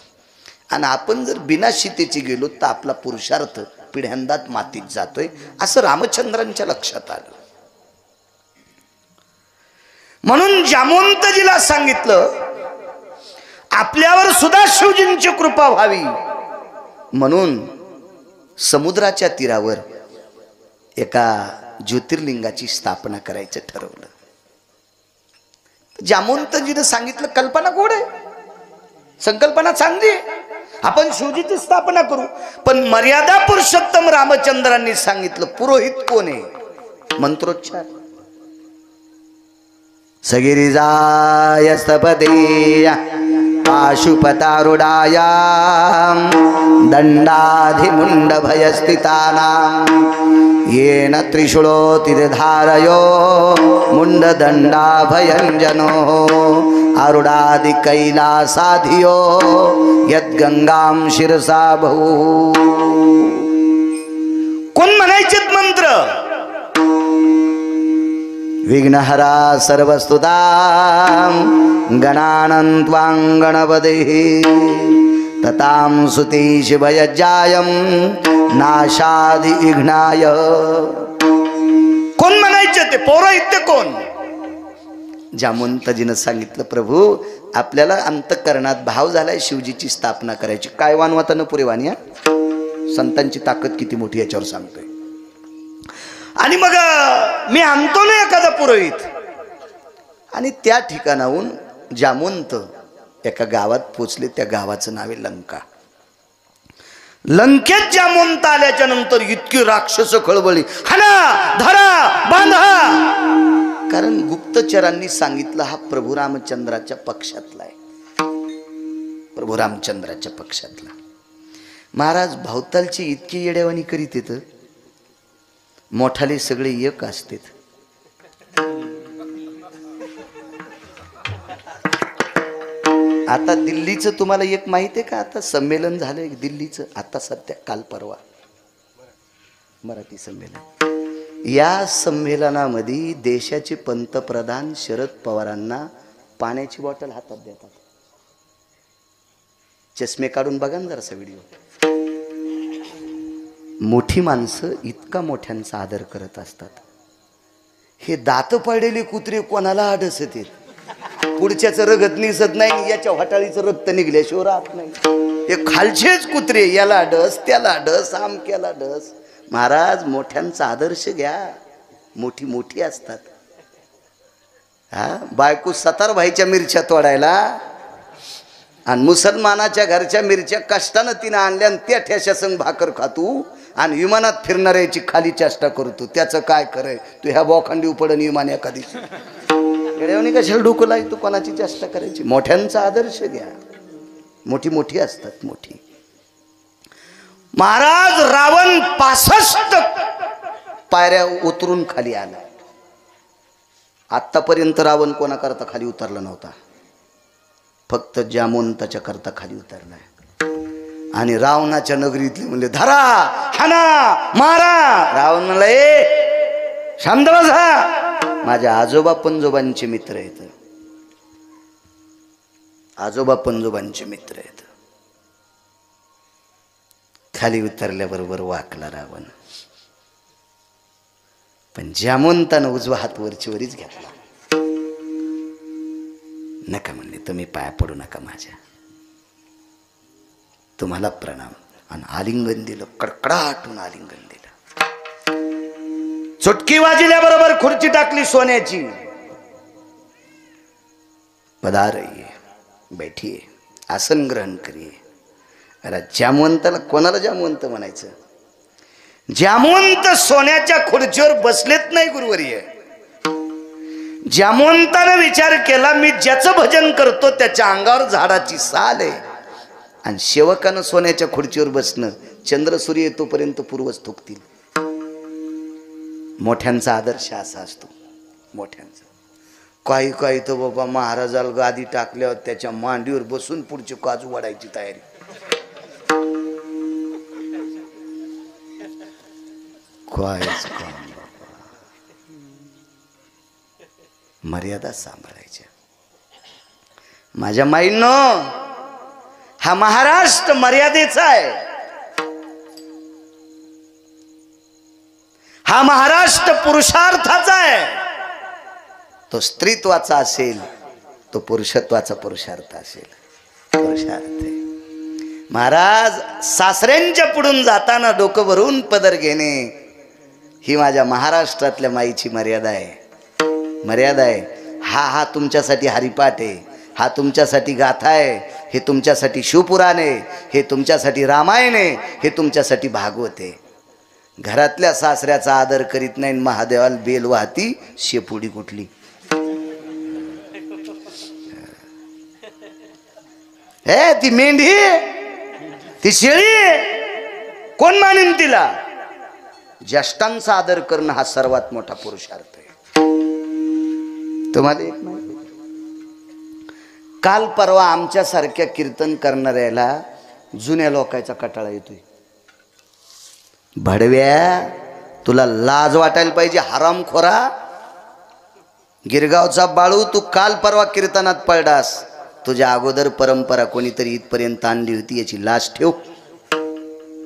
आणि आपण जर बिना सीतेची गेलो तर आपला पुरुषार्थ पिढ्यांदात मातीत जातोय, असं रामचंद्रांच्या लक्षात आलं. म्हणून जामवंतजीला सांगितलं आपल्यावर सुद्धा शिवजींची कृपा व्हावी, म्हणून समुद्राच्या तीरावर एका ज्योतिर्लिंगाची स्थापना करायचं ठरवलं. जामवंतजीने सांगितलं कल्पना गोड आहे, संकल्पना चांगली आहे, आपण शिवजीची स्थापना करू. पण मर्यादा पुरुषोत्तम रामचंद्रांनी सांगितलं पुरोहित कोण आहे, मंत्रोच्चार. सगिरिजाय स्तपते पाशुपतारुडाय दंडाधिमुंड भयस्थितानां येन त्रिशूलोतिर्धारयो मुंडदंडा भयंजनो आरुडादि कैलासाधियो यद्गंगां शिरसा बहु. कोण म्हणायचे मंत्र? विघ्नहरा सर्वस्तुतां गणानं त्वां गणपतिः ततां सुतीश भयज्जायं नाशादि विघ्नाय. कोण म्हणायचे ते पौरोहित्य कोण? जामवंतजीनं सांगितलं प्रभू आपल्याला अंतःकरणात भाव झालाय शिवजीची स्थापना करायची. काय वानवातानं पुरेवानी, संतांची ताकद किती मोठी याच्यावर सांगतोय. आणि मग मी आणतो ना एखादा पुरोहित. आणि त्या ठिकाणाहून जामवंत एका गावात पोचले, त्या गावाचं नाव आहे लंका. लंकेत जामवंत आल्याच्या नंतर इतकी राक्षस खळबळली, हाना धरा बांधा. कारण गुप्तचरांनी सांगितलं हा प्रभू रामचंद्राच्या पक्षातला आहे, प्रभू रामचंद्राच्या पक्षातला. महाराज भवतालची इतकी येड्यावानी करीत येतं, मोठाले सगळे एक असतात. आता दिल्लीचं तुम्हाला एक माहिती आहे का? आता संमेलन झालं दिल्लीचं, आता सध्या काल परवा मराठी संमेलन. या संमेलनामध्ये देशाचे पंतप्रधान शरद पवारांना पाण्याची बॉटल हातात देतात. चष्मे काढून बघा ना जरासा व्हिडिओ. मोठी माणसं इतका मोठ्यांचा आदर करत असतात. हे दात पडलेले कुत्रे कोणाला आडसत, पुढच्याचं रगत निसत नाही, याच्या हटाळीचं रक्त निघल्याशिवाय राहत नाही. हे खालचेच कुत्रे, याला डस त्याला डस आमक्याला डस. महाराज मोठ्यांचा आदर्श घ्या, मोठी मोठी असतात. हा बायको सतार भाईच्या मिरच्या तोडायला आणि मुसलमानाच्या घरच्या मिरच्या कष्टानं तिनं आणल्या आणि त्या ठेशा संग भाकर खातू आणि विमानात फिरणाऱ्याची खाली चेष्टा करतो. त्याचं काय करे? तू ह्या बोखंडी उपडन विमान एखादी येड्यावनी कशाला डोकं लाई, तू कोणाची चेष्टा करायची? मोठ्यांचा आदर्श घ्या, मोठी मोठी असतात मोठी. महाराज रावण 65 पायऱ्या उतरून खाली आला. आतापर्यंत रावण कोणाकरता खाली उतरला नव्हता, फक्त जामवंताच्या करता खाली उतरलाय. आणि रावणाच्या नगरीतले म्हणले धरा हाना मारा. रावण म्हणला ए शांत बसा, माझ्या आजोबा पंजोबांचे मित्र आहेत, आजोबा पंजोबांचे मित्र आहेत. खाली उतरल्याबरोबर वाकला रावण, पण जामवंतानं उजवा हात वरचीवरीच घेतला. नका म्हणले, तुम्ही पाया पडू नका माझ्या, तुम्हाला प्रणाम. आणि आलिंगन दिलं, कडकडाटून आलिंगन दिलं. चुटकी वाजल्याबरोबर खुर्ची टाकली सोन्याची. पधारिये, बैठिये, आसन ग्रहण करिये. अरे जामवंताला कोणाला जामवंत म्हणायचं? जामवंत सोन्याच्या खुर्चीवर बसलेत नाही गुरुवर्य. जामवंतानं विचार केला, मी ज्याचं भजन करतो त्याच्या अंगावर झाडाची साल आहे, आणि सेवकानं सोन्याच्या खुर्चीवर बसणं, चंद्र सूर्य येतोपर्यंत पूर्वज थुकतील. मोठ्यांचा आदर्श असा असतो. मोठ्यांचा काही काही तर बाबा महाराजाला गादी टाकल्यावर त्याच्या मांडीवर बसून पुढची काजू वाढायची तयारी. कायच काम बाबा. मर्यादा सांभाळायच्या. माझ्या माईंनो, हा महाराष्ट्र मर्यादेचा आहे. हा महाराष्ट्र पुरुषार्थाचा आहे. तो स्त्रीत्वाचा असेल, तो पुरुषत्वाचा पुरुषार्थ असेल. पुरुषार्थ आहे. महाराज सासऱ्यांच्या पुढून जाताना डोकं भरून पदर घेणे ही माझ्या महाराष्ट्रातल्या माईची मर्यादा आहे. मर्यादा आहे. हा तुमच्यासाठी हरिपाठ आहे, हा तुमच्यासाठी गाथा आहे, हे तुमच्यासाठी शिवपुराण आहे, हे तुमच्यासाठी रामायण आहे, हे तुमच्यासाठी भागवत आहे. घरातल्या सासऱ्याचा आदर करीत नाही, महादेवाला बेल वाहती, शेपुडी कुठली. हे ती मेंढी, ती शेळी, कोण मानेन तिला? ज्येष्ठांचा आदर करणं हा सर्वात मोठा पुरुषार्थ आहे. तुम्हाला एक माहिती, काल परवा आमच्या सारख्या कीर्तन करणाऱ्याला जुन्या लोकांचा कटाळा येतोय. भडव्या, तुला लाज वाटायला पाहिजे हरामखोरा. गिरगावचा बाळू, तू काल परवा कीर्तनात पडलास. तुझ्या अगोदर परंपरा कोणीतरी इथपर्यंत आणली होती, याची लाज ठेव.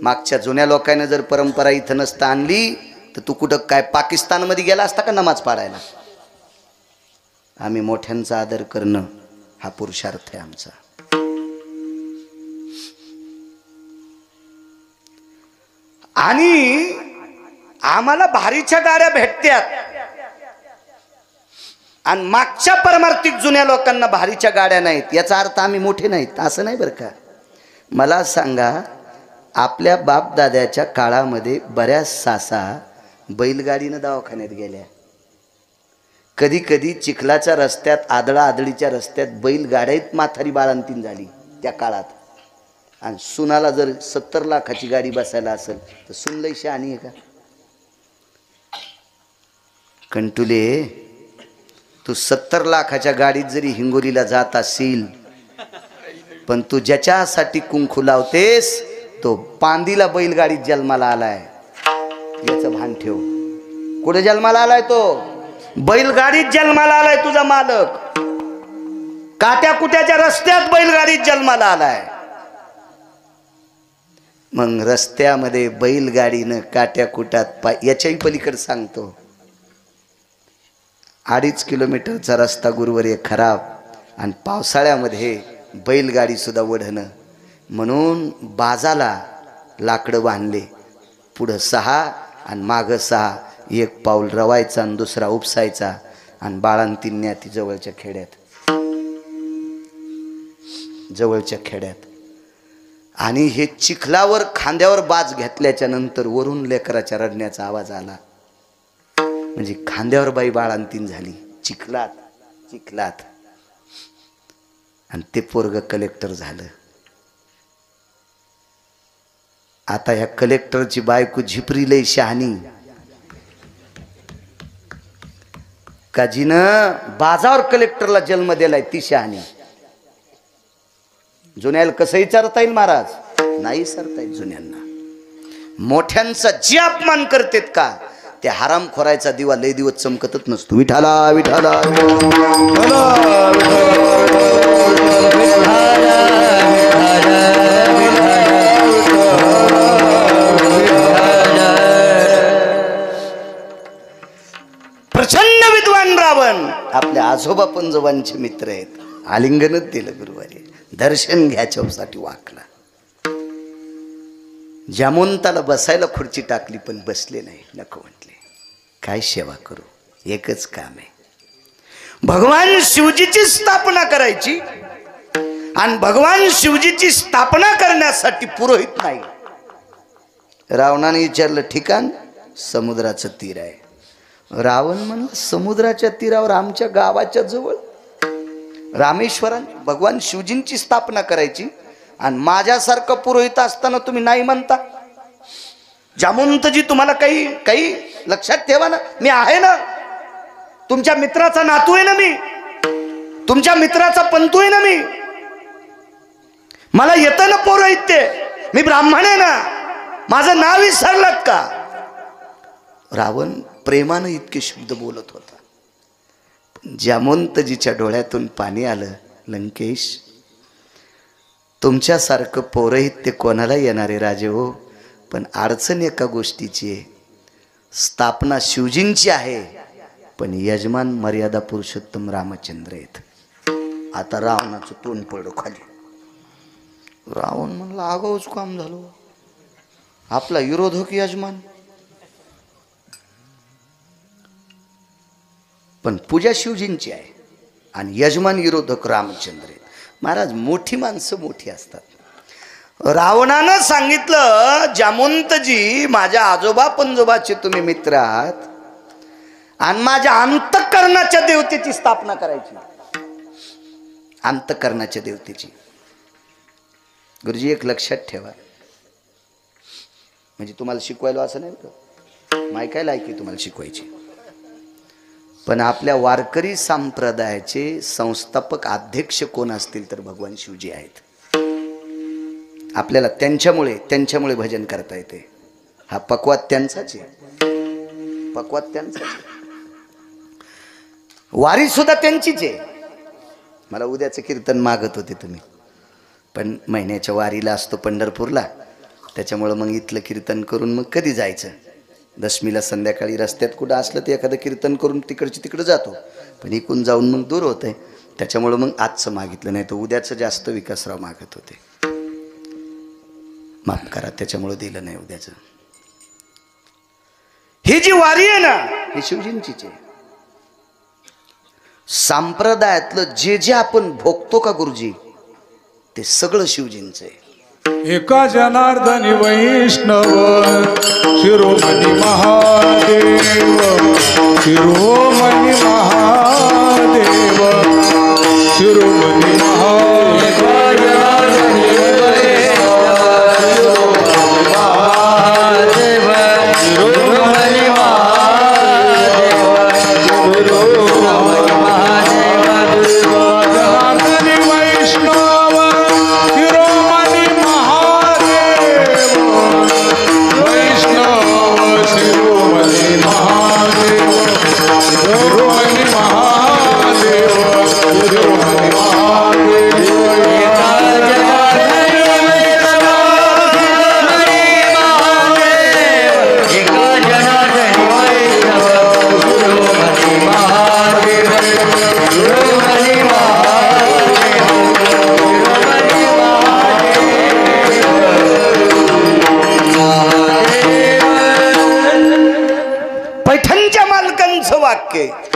मागच्या जुन्या लोकांनी जर परंपरा इथं नसता आणली तर तू कुठं काय पाकिस्तानमध्ये गेला असता का नमाज पाडायला? आम्ही मोठ्यांचा आदर करणं हा पुरुषार्थ आहे आमचा. आणि आम्हाला भारीच्या गाड्या भेटत्यात आणि मागच्या परमार्थिक जुन्या लोकांना भारीच्या गाड्या नाहीत. याचा अर्थ आम्ही मोठे नाहीत असं नाही बरं का. मला सांगा, आपल्या बापदाद्याच्या काळामध्ये बऱ्याच सासा बैलगाडीनं दवाखान्यात गेल्या. कधी कधी चिखलाच्या रस्त्यात, आदळा आदळीच्या रस्त्यात बैलगाड्यात म्हातारी बाळंतीण झाली त्या काळात. आणि सुनाला जर 70 लाखाची गाडी बसायला असेल तर सुन लई शहाणी आहे का? कंटुले, तू 70 लाखाच्या गाडीत जरी हिंगोलीला जात असशील, पण तू ज्याच्यासाठी कुंकू लावतेस तो पांदीला बैलगाडीत जन्माला आलाय, याचं भान ठेव. कुठे जन्माला आलाय तो? बैलगाडीत जन्माला आलाय तुझा मालक. काट्या कुट्याच्या रस्त्यात बैलगाडीत जन्माला आलाय. मग रस्त्यामध्ये बैलगाडीनं काट्या कुटात याच्याही पलीकडे सांगतो, 2.5 किलोमीटरचा रस्ता गुरुवर्य खराब, आणि पावसाळ्यामध्ये बैलगाडी सुद्धा वढणं. म्हणून बाजाला लाकडं बांधले, पुढं 6 आणि मागं 6. एक पाऊल रवायचा आणि दुसरा उपसायचा, आणि बाळंतींनी ती जवळच्या खेड्यात. आणि हे चिखलावर खांद्यावर बाज घेतल्याच्या नंतर वरून लेकराच्या रडण्याचा आवाज आला. म्हणजे खांद्यावर बाई बाळंतीण झाली चिखलात. आणि ते पोरग कलेक्टर झालं. आता ह्या कलेक्टरची बायको झिपरी लई शहाणी, का जिनं बाजावर कलेक्टरला जन्म दिलाय ती शहाणी. जुन्याला कसं विचारता येईल महाराज? नाही सरता येईल जुन्यांना. मोठ्यांचा जे अपमान करतेत का, ते हरामखोरायचा दिवा लय दिवस चमकतच नसतो. विठाला विठाला प्रचंड विद्वान रावण आपल्या आजोबा पंजोबांचे मित्र आहेत. आलिंगनच दिलं गुरुवारी, दर्शन घ्यायच्यासाठी वाकला. जामवंताला बसायला खुर्ची टाकली पण बसले नाही, नको म्हटले. काय सेवा करू? एकच काम आहे, भगवान शिवजीची स्थापना करायची. आणि भगवान शिवजीची स्थापना करण्यासाठी पुरोहित नाही. रावणाने विचारलं ठिकाण, समुद्राचं तीर आहे. रावण म्हणलं समुद्राच्या तीरावर आमच्या गावाच्या जवळ रामेश्वरान भगवान शिवजींची स्थापना करायची आणि माझ्यासारखं पुरोहित असताना तुम्ही नाही म्हणता? जामवंतजी तुम्हाला काही लक्षात ठेवा ना, मी आहे ना, तुमच्या मित्राचा नातू आहे ना, मी तुमच्या मित्राचा पंतू आहे ना, मी मला येतं ना पौरोहित्य, मी ब्राह्मण आहे ना, माझं नाव विसरलात का? रावण प्रेमानं इतके शब्द बोलत होता. जामवंतजीच्या डोळ्यातून पाणी आलं. लंकेश, तुमच्यासारखं पौरोहित्य कोणाला येणारे राजे हो, पण अडचण एका गोष्टीची आहे, स्थापना शिवजींची आहे पण यजमान मर्यादा पुरुषोत्तम रामचंद्र आहेत. आता रावणाचं तोंड पडलं खाली. रावण म्हणलं आगाऊच काम झालं, आपला विरोधक यजमान, पण पूजा शिवजींची आहे आणि यजमान विरोधक रामचंद्र आहेत. महाराज, मोठी माणसं मोठी असतात. रावणानं सांगितलं जामवंतजी, माझ्या आजोबा पंजोबाचे तुम्ही मित्र आहात आणि माझ्या अंतःकरणाच्या देवतेची स्थापना करायची. अंतःकरणाच्या देवतेची. गुरुजी एक लक्षात ठेवा, म्हणजे तुम्हाला शिकवायला असं नाही का, माय काय लायकी तुम्हाला शिकवायची, पण आपल्या वारकरी संप्रदायाचे संस्थापक अध्यक्ष कोण असतील तर भगवान शिवजी आहेत. आपल्याला त्यांच्यामुळे भजन करता येते. हा पक्वात त्यांचाच आहे, पक्वात त्यांचाच आहे, वारी सुद्धा त्यांचीच आहे. मला उद्याचं कीर्तन मागत होते तुम्ही, पण महिन्याच्या वारीला असतो पंढरपूरला, त्याच्यामुळं मग इथलं कीर्तन करून मग कधी जायचं? दशमीला संध्याकाळी रस्त्यात कुठं असलं ते एखादं कीर्तन करून तिकडं जातो, पण इकून जाऊन मग दूर होत आहे, त्याच्यामुळं मग आजचं मागितलं, नाही तर उद्याचं जास्त विकासराव मागत होते. माफ करा, त्याच्यामुळं दिलं नाही उद्याचं. ही जी वारी आहे ना, ही शिवजींचीच आहे. संप्रदायातलं जे जे आपण भोगतो का गुरुजी, ते सगळं शिवजींचं आहे. एका जनार्दनी वैष्णव शिरोमणी महादेव, शिरोमणी महादेव, शिरोमणी महादेव,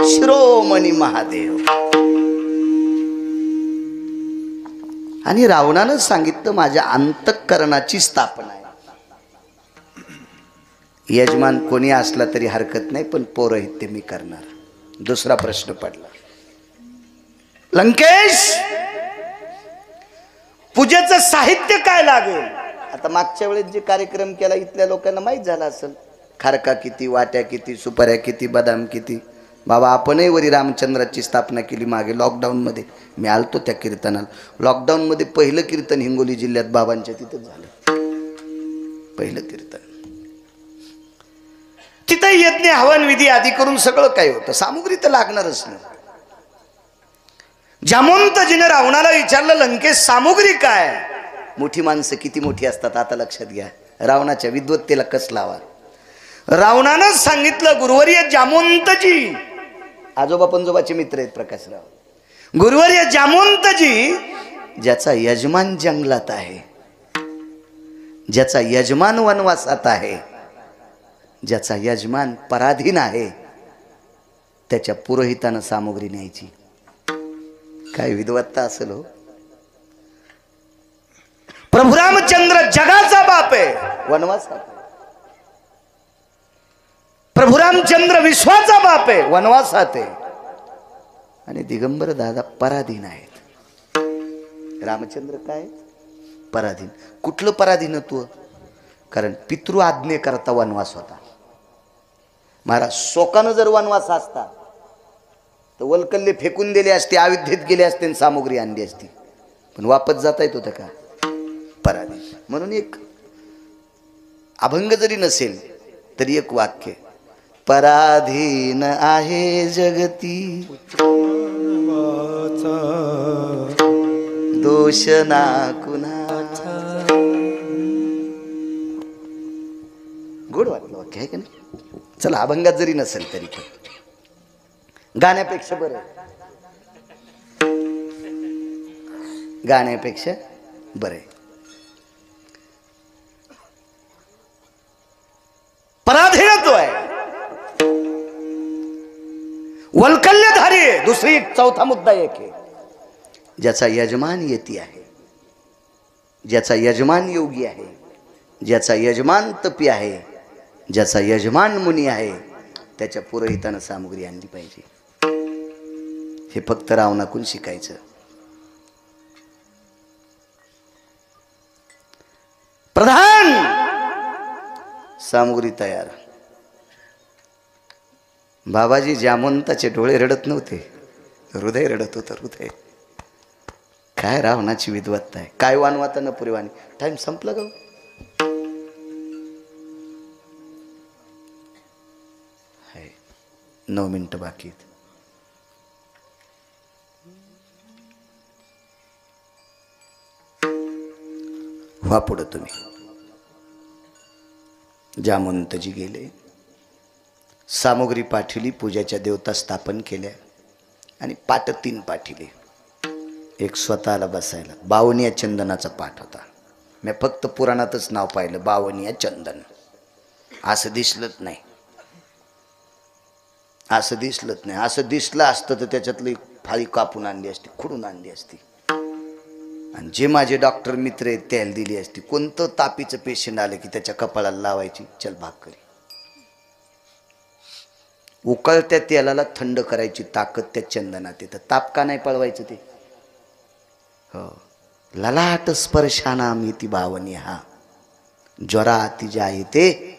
शिरोमणी महादेव. आणि रावणानं सांगितलं माझ्या अंतःकरणाची स्थापना आहे. यजमान कोणी असला तरी हरकत नाही, पण पौरोहित्य मी करणार. दुसरा प्रश्न पडला, लंकेश पूजेचं साहित्य काय लागेल? आता मागच्या वेळेस जे कार्यक्रम केला इथल्या लोकांना माहीत झाला असेल, खारका किती, वाट्या किती, सुपाऱ्या किती, बदाम किती. बाबा, आपणही वरी रामचंद्राची स्थापना केली मागे लॉकडाऊनमध्ये. मी आलतो त्या कीर्तनाला. लॉकडाऊनमध्ये पहिलं कीर्तन हिंगोली जिल्ह्यात बाबांच्या तिथं झालं, पहिलं कीर्तन. तिथं यज्ञ हवन विधी आदी करून सगळं काय होतं, सामुग्री तर लागणारच नाही. जामवंतजीने रावणाला विचारलं, लंकेश सामुग्री काय? मोठी माणसं किती मोठी असतात आता लक्षात घ्या. रावणाच्या विद्वत्तेला कस लावा. रावणानं सांगितलं, गुरुवर्य जामवंतजी, आजोबा पंजोबाचे मित्र आहेत प्रकाशराव. गुरुवर्य जामवंतजी, ज्याचा यजमान जंगलात आहे, ज्याचा यजमान वनवासात आहे, ज्याचा यजमान पराधीन आहे त्याच्या पुरोहितानं सामुग्री न्यायची. काय विद्वत्ता असेल हो. प्रभू रामचंद्र जगाचा बाप आहे, वनवासात. प्रभू रामचंद्र विश्वाचा बाप आहे, वनवासात आहे. आणि दिगंबर दादा पराधीन आहेत. रामचंद्र काय पराधीन. कुठलं पराधीनत्व? कारण पितृ आज्ञे करता वनवास होता. महाराज शोकानं जर वनवास असता तर वल्कल्ले फेकून दिले असते, अविद्येत गेले असते आणि सामुग्री आणली असती. पण वापस जाता येत होतं का? पराधीन. म्हणून एक अभंग जरी नसेल तरी एक वाक्य, पराधीन आहे जगती दोष ना कुणाचा. गोड वाटलं वाक्य आहे का नाही? चला अभंगात जरी नसेल तरी पण गाण्यापेक्षा बरं, गाण्यापेक्षा बरं. पराधीनत्व आहे, वल्कल्यधारी आहे. दुसरी चौथा मुद्दा एक आहे, ज्याचा यजमान यती आहे, ज्याचा यजमान योगी आहे, ज्याचा यजमान तपी आहे, ज्याचा यजमान मुनी आहे, त्याच्या पुरोहितानं सामुग्री आणली पाहिजे. हे फक्त रावणाकून शिकायचं. प्रधान सामुग्री तयार. बाबाजी जामवंताचे डोळे रडत नव्हते, हृदय रडत होतं. हृदय. काय रावणाची विद्वत्ता आहे. काय वानवाता न पुरेवानी. टाइम संपला ग. 9 मिनिटं बाकी आहेत. व्हा पुढं तुम्ही. जामवंतजी गेले, सामुग्री पाठवली, पूजाच्या देवता स्थापन केल्या आणि पाट 3 पाठिले. एक स्वतःला बसायला. 52 चंदनाचा पाठ होता. मी फक्त पुराणातच नाव पाहिलं, 52 चंदन. असं दिसलंच नाही, असं दिसलंच नाही. असं दिसलं असतं तर त्याच्यातली फाळी कापून आणली असती, खुडून आणली असती, आणि जे माझे डॉक्टर मित्र आहेत त्याला दिली असती. कोणतं तापीचं पेशंट आलं की त्याच्या कपाळाला लावायची, चल भाकरी. उकळत्या तेलाला थंड करायची ताकद त्या चंदनात येतं. ताप का नाही पळवायचं ते? हो. ललाट स्पर्शाना मिती भावनी हा ज्वरा तिजा येते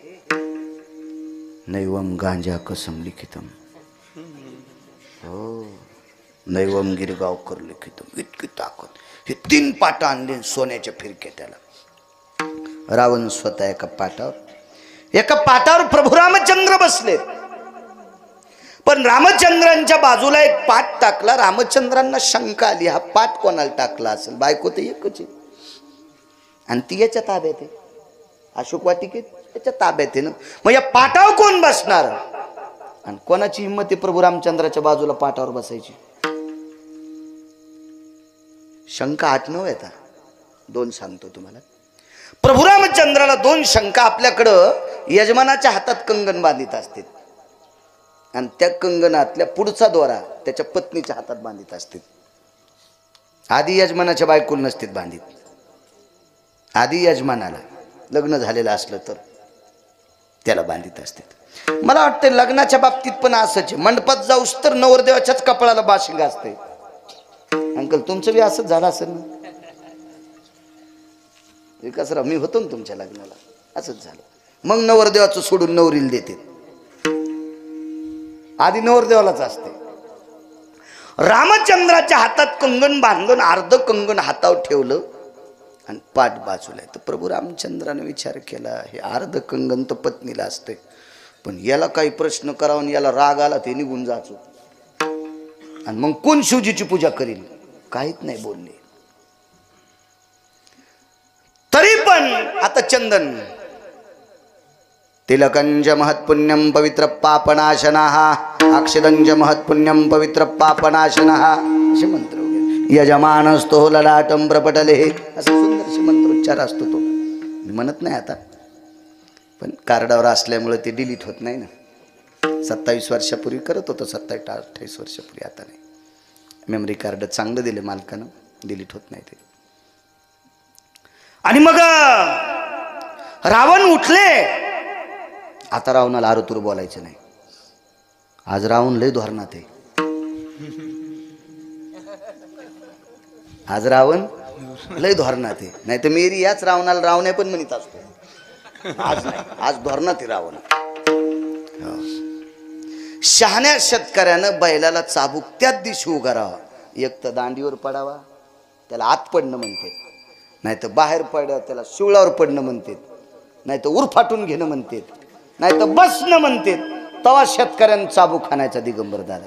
नैवम गांजा कसम लिखितम. हो, नैवम गिरगावकर लिखितम. इतकी ताकद. हे 3 पाट आणले सोन्याच्या फिरके त्याला. रावण स्वतः एका पाटावर प्रभू रामचंद्र बसले. पण रामचंद्रांच्या बाजूला एक पाट टाकला. रामचंद्रांना शंका आली, हा पाट कोणाला टाकला असेल? बायको तर एकच आहे आणि ती याच्या ताब्यात आहे. अशोक वाटिकेत याच्या ताब्यात आहे ना. मग या पाटावर कोण बसणार? आणि कोणाची हिंमत आहे प्रभू रामचंद्राच्या बाजूला पाटावर बसायची? शंका 8-9 येतात. 2 सांगतो तुम्हाला. प्रभू रामचंद्राला 2 शंका. आपल्याकडं यजमानाच्या हातात कंगन बांधित असते आणि त्या कंगनातल्या पुढचा दोरा त्याच्या पत्नीच्या हातात बांधित असते. आधी यजमानाच्या बायकोला नसते बांधित. आधी यजमानाला लग्न झालेलं असलं तर त्याला बांधित असते. मला वाटतं लग्नाच्या बाबतीत पण असंच आहे. मंडपात जाऊस तर नवरदेवाच्याच कपाळाला बाशिंग असते. अंकल तुमचं बी असंच झालं असेल ना? विकासराव मी होतो ना तुमच्या लग्नाला, असंच झालं. मग नवरदेवाचं सोडून नवरीला देते. आधी नवरदेवालाच असते. रामचंद्राच्या हातात कंगन बांधून अर्ध कंगन हातावर ठेवलं आणि पाठ बाजूला. तर प्रभू रामचंद्राने विचार केला, हे अर्ध कंगन तर पत्नीला असते, पण याला काही प्रश्न करावा आणि याला राग आला ते निघून जायचो. आणि मग कोण शिवजीची पूजा करील? काहीच नाही बोलले. तरी पण आता चंदन. तिलकंज महत्पुण्यम पवित्र पापनाशनः अक्षिदंज महत्पुण्यम पवित्र पापनाशनः असे मंत्र वगैरे. यजमानस्तो ललाटम प्रपटले, असा सुंदरसे मंत्रोच्चार असतो तो. मी म्हणत नाही आता. पण कार्डावर असल्यामुळे ते डिलीट होत नाही ना. 27 वर्षापूर्वी करत होतो, 27-28 वर्षापूर्वी. आता नाही. मेमरी कार्ड चांगलं दिलं मालकानं, डिलीट होत नाही ते. आणि मग रावण उठले. आता रावणाला आरुतूर बोलायचं नाही. आज रावण लय धोरणात आहे. आज रावण लय धोरणात आहे. नाही तर मेरी याच रावणाला रावण्या पण म्हणत असतो. आज नाही, आज धोरणात आहे रावण. शहाण्या शेतकऱ्यानं बैलाला चाबूक त्याच दिवशी उभा राहावा. एक तर दांडीवर पडावा, त्याला आत पडणं म्हणते. नाही तर बाहेर पडलं त्याला शिवळावर पडणं म्हणते. नाही तर उरफाटून घेणं म्हणते. नाही तर बसणं म्हणते. तवा शेतकऱ्यानं चाबूक खाण्याचा दिगंबर झाला.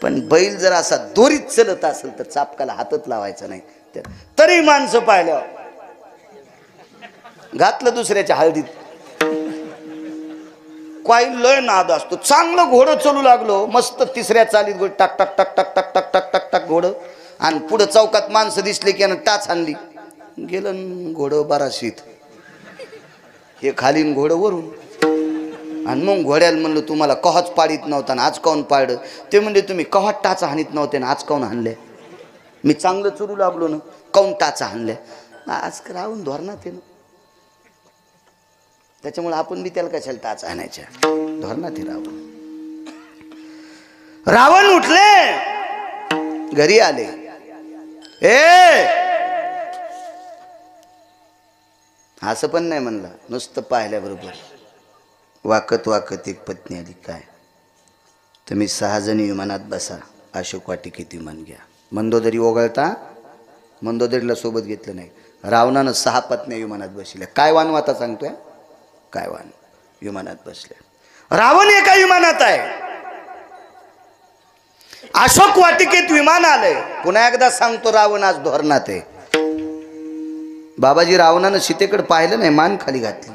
पण बैल जर असा दोरीत चलत असेल तर चापकाला हातच लावायचा नाही. तरी माणसं पाहिल्यावर घातलं दुसऱ्याच्या हळदीत. काही लय नाद असतो. चांगलं घोडं चलू लागलो, मस्त तिसऱ्या चालीत घोड टाक टाक टाक टाक टाक टाक टाक टाक टाक घोडं. आणि पुढं चौकात माणसं दिसले की टाच आणली, गेलं घोडं बाराशीत. हे खालीन घोडं वरून. आणि मग घोड्याला म्हणलं तुम्हाला कवाच पाडीत नव्हता ना आज काऊन पाडलं. ते म्हणजे तुम्ही कवा टाचा हानीत नव्हते ना आज काऊन हाणले. मी चांगलं चलू लागलो ना, काऊन टाचा हाणल्या. आज राहून धोरणात आहे ना. त्याच्यामुळे आपण बी त्याला कशाला टाच आणायच्या. धोरणात आहे रावण. रावण उठले, घरी आले. असं पण नाही म्हणलं, नुसतं पाहिल्याबरोबर वाकत वाकत एक पत्नी आली. काय तुम्ही 6 जणी विमानात बसा, अशोक वाटिकेत विमान घ्या. मंदोदरी ओघळता मंदोदरीला सोबत घेतलं नाही. रावणानं 6 पत्न्या विमानात बसल्या. काय वान आता सांगतोय. काय वान विमानात बसल्या. रावण एका विमानात आहे. अशोक वाटिकेत विमान आलंय. पुन्हा एकदा सांगतो रावण आज धोरणात आहे. बाबाजी रावणानं सीतेकडे पाहिलं नाही, मान खाली घातली.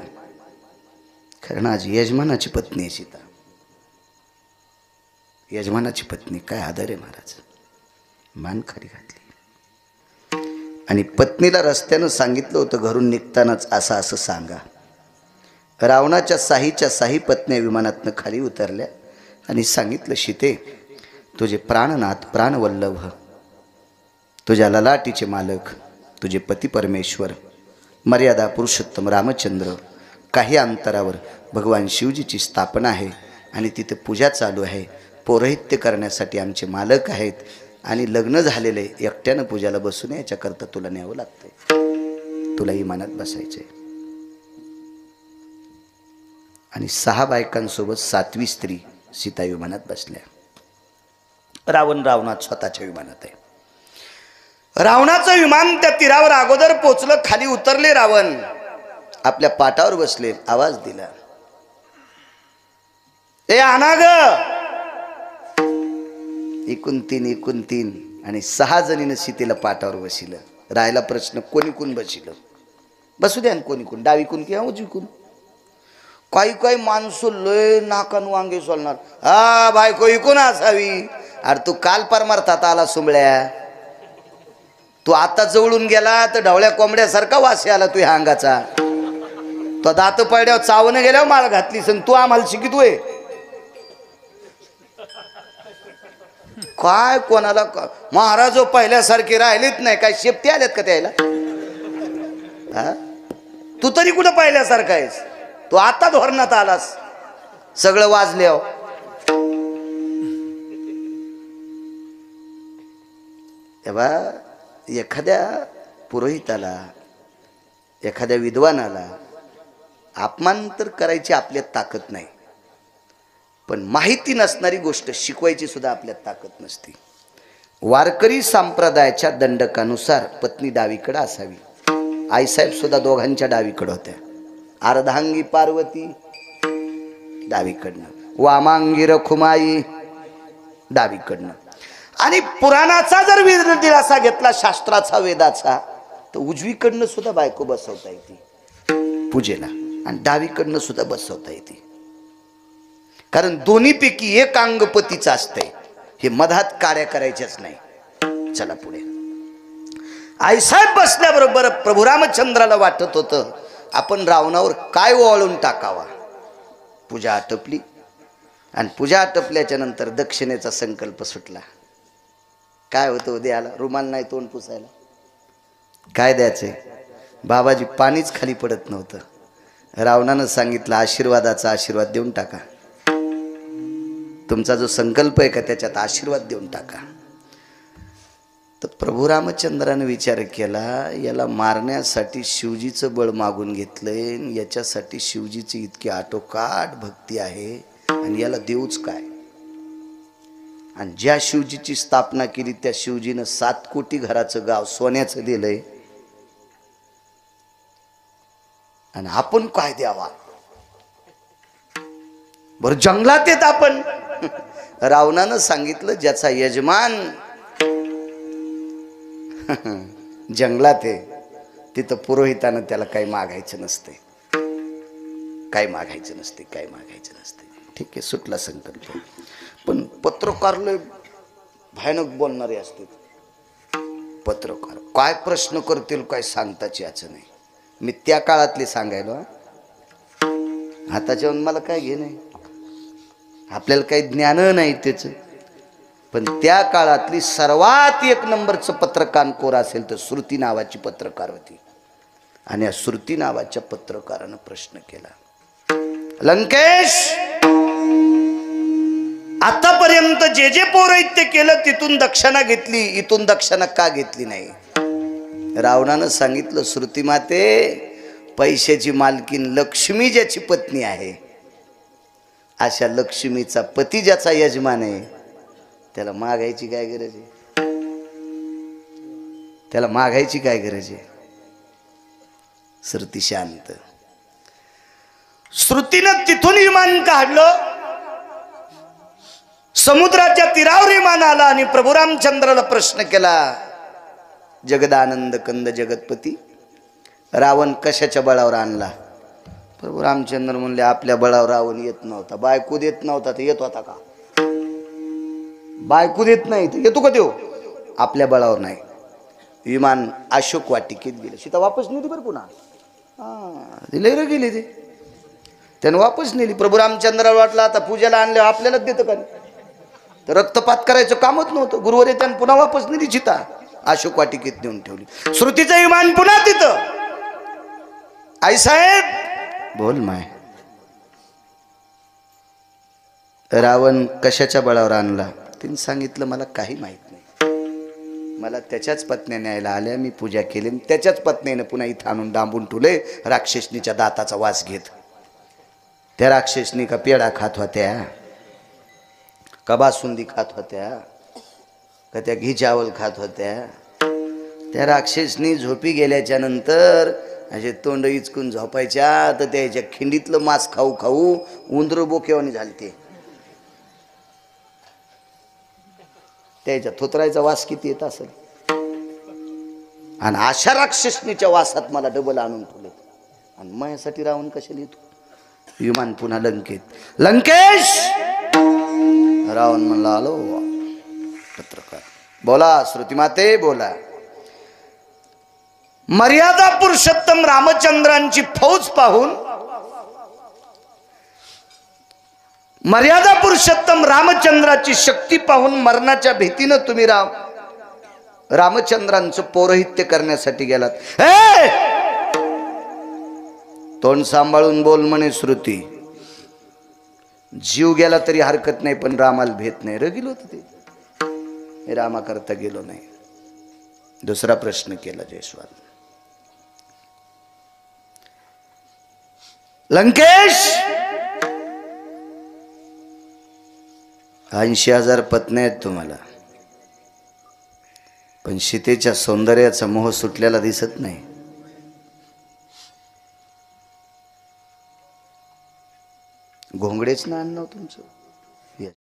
कारण आज यजमानाची पत्नी आहे सीता. यजमानाची पत्नी, काय आदर आहे महाराज. मान खाली घातली. आणि पत्नीला रस्त्यानं सांगितलं होतं घरून निघतानाच असं असं सांगा. रावणाच्या 6च्या 6 पत्न्या विमानातनं खाली उतरल्या आणि सांगितलं सीते तुझे प्राणनाथ प्राणवल्लभ, तुझ्या ललाटीचे मालक, तुझे पती परमेश्वर मर्यादा पुरुषोत्तम रामचंद्र, काही अंतरावर भगवान शिवजीची स्थापना आहे आणि तिथे पूजा चालू आहे. पौरोहित्य करण्यासाठी आमचे मालक आहेत आणि लग्न झालेले एकट्यानं पूजाला बसू नये याच्याकरता तुला न्यावं लागतंय. तुला विमानात बसायचंय. आणि 6 बायकांसोबत 7वी स्त्री सीता विमानात बसल्या. रावण रावणात स्वतःच्या विमानात आहे. रावणाचं विमान त्या तीरावर अगोदर पोचलं. खाली उतरले रावण. आपल्या पाटावर बसले. आवाज दिला, ए आणा ग. 1 आणि 6 जणीनं सीतेला पाटावर बसिलं. राहिला प्रश्न कोणी कोण बसिलं. बसू द्या कोणी कोण, डावीकून किंवा उजवीकून. काही माणसं लय नाकान वांगे सोलणार. हा बायको इकून असावी. अरे तू काल परमार्थात आला सुंबळ्या. तू आता जवळून गेला तर ढवळ्या कोंबड्यासारखा वास आला तू ह्या अंगाचा. तो दात पडल्यावर चावणं गेल्यावर माळ घातलीस तू आम्हाला शिकितोय. काय कोणाला महाराज पहिल्यासारखे राहिलेत नाही. काय शेपटी आल्यात का त्याला. तू तरी कुठं पहिल्यासारखा आहेस. तू आता धोरणात आलास. सगळं वाजले. तेव्हा एखाद्या पुरोहिताला एखाद्या विद्वानाला अपमान तर करायची आपल्यात ताकद नाही, पण माहिती नसणारी गोष्ट शिकवायची सुद्धा आपल्यात ताकद नसते. वारकरी संप्रदायाच्या दंडकानुसार पत्नी डावीकडे असावी. आईसाहेब सुद्धा दोघांच्या डावीकडे होत्या. अर्धांगी पार्वती डावीकडनं, वामांगी रखुमाई डावीकडनं. आणि पुराणाचा जर दिलासा घेतला शास्त्राचा वेदाचा तर उजवीकडनं सुद्धा बायको बसवता येते पूजेला आणि डावीकडनं सुद्धा बसवता येते. कारण दोन्हीपैकी एक अंग पतीचं असतंय. हे मधात कार्य करायचेच नाही. चला पुढे. आईसाहेब बसल्याबरोबर प्रभू रामचंद्राला वाटत होतं आपण रावणावर काय ओवाळून टाकावा. पूजा आटपली आणि पूजा आटपल्याच्या नंतर दक्षिणेचा संकल्प सुटला. काय होतं उद्याला? रुमाल नाही तोंड पुसायला, काय द्यायचंय? बाबाजी पाणीच खाली पडत नव्हतं. रावणानं सांगितलं आशीर्वादाचा आशीर्वाद देऊन टाका. तुमचा जो संकल्प आहे का त्याच्यात आशीर्वाद देऊन टाका. तर प्रभू रामचंद्राने विचार केला, याला मारण्यासाठी शिवजीचं बळ मागून घेतलंय, याच्यासाठी शिवजीची इतकी आटोकाट भक्ती आहे आणि याला देऊच काय. आणि ज्या शिवजीची स्थापना केली त्या शिवजीनं 7 कोटी घराचं गाव सोन्याचं दिलंय आणि आपण काय द्यावा. बरं जंगलात येत आपण. रावणानं सांगितलं ज्याचा यजमान जंगलात आहे तिथं पुरोहितानं त्याला काही मागायचं नसते, काही मागायचं नसते, काही मागायचं नसते. ठीक आहे, सुटला संकल्प. पण पत्रकार लय भयानक बोलणारे असतात. पत्रकार काय प्रश्न करतील काय सांगताच याचं नाही. मी त्या काळातले सांगायलो, आताच्या मला काय घे नाही, आपल्याला काही ज्ञान नाही त्याचं. पण त्या काळातली सर्वात 1 नंबरचं पत्रकार कोर असेल तर श्रुती नावाची पत्रकार होती. आणि या श्रुती नावाच्या पत्रकारानं प्रश्न केला, लंकेश आतापर्यंत जे जे पौरोहित्य केलं तिथून दक्षिणा घेतली, इथून दक्षिणा का घेतली नाही. रावणानं सांगितलं, श्रुती माते, पैशाची मालकीन लक्ष्मी ज्याची पत्नी आहे, अशा लक्ष्मीचा पती ज्याचा यजमान आहे, त्याला मागायची काय गरज आहे. त्याला मागायची काय गरज आहे. श्रुती शांत. श्रुतीनं तिथून विमान काढलं, समुद्राच्या तीरावर विमान आला आणि प्रभू रामचंद्राला प्रश्न केला, जगदानंद कंद जगतपती, रावण कशाच्या बळावर आणला. प्रभू रामचंद्र म्हणले, आपल्या बळावर रावण येत नव्हता. बायको देत नव्हता तर येत होता का. बायको देत नाही तर येतो का देऊ. आपल्या बळावर नाही. विमान अशोक वाटिकेत गेले. सीता वापस नेली बरं पुन्हा. दिले रे गेले ते, त्यानं वापस नेली. प्रभू रामचंद्राला वाटलं आता पूजेला आणलं आपल्यालाच देतं का, तर रक्तपात करायचं कामच नव्हतं. गुरुवारी त्यानं पुन्हा वापस नेली सीता, अशोक वाटिकेत नेऊन ठेवली. श्रुतीचं विमान पुन्हा तिथं. आई साहेब बोल माय, रावण कशाच्या बळावर आणला. तिने सांगितलं, मला काही माहित नाही. मला त्याच्याच पत्न्या न्यायला आल्या, मी पूजा केली, त्याच्याच पत्नीने पुन्हा इथं आणून डांबून ठेवले राक्षसनीच्या दाताचा वास घेत. त्या राक्षसनी का पेढा खात होत्या, का बासुंदी खात होत्या, का त्या घी चावल खात होत्या. त्या राक्षसनी झोपी गेल्याच्या नंतर असे तोंड इचकून झोपायच्या, तर त्याच्या खिंडीतलं मांस खाऊ खाऊ उंदर बोकेवानी झालते. त्याच्या थोतरायचा वास किती येत असेल. आणि अशा राक्षसनीच्या वासात मला डबल आणून ठेवले. आणि माझ्यासाठी रावण कशाला येतो. विमान पुन्हा लंकेत. लंकेश, रावण म्हणला, आलो पत्रकार. बोला श्रुती माते बोला. मर्यादा पुरुषोत्तम रामचंद्रांची फौज पाहून, मर्यादा पुरुषोत्तम रामचंद्राची शक्ती पाहून मरणाच्या भीतीनं तुम्ही रामचंद्रांचं पौरोहित्य करण्यासाठी गेलात. तोंड सांभाळून बोल म्हणे श्रुती. जीव गेला तरी हरकत नाही, पण रामाला भेट नाही. रगिल होत ते, रामा करता गेलो नाही. दुसरा प्रश्न केला जयस्वाल. लंकेश, 80,000 पत्नी आहेत तुम्हाला, पण सीतेच्या सौंदर्याचा मोह सुटलेला दिसत नाही. घोंगडेच ना आणणं तुमचं.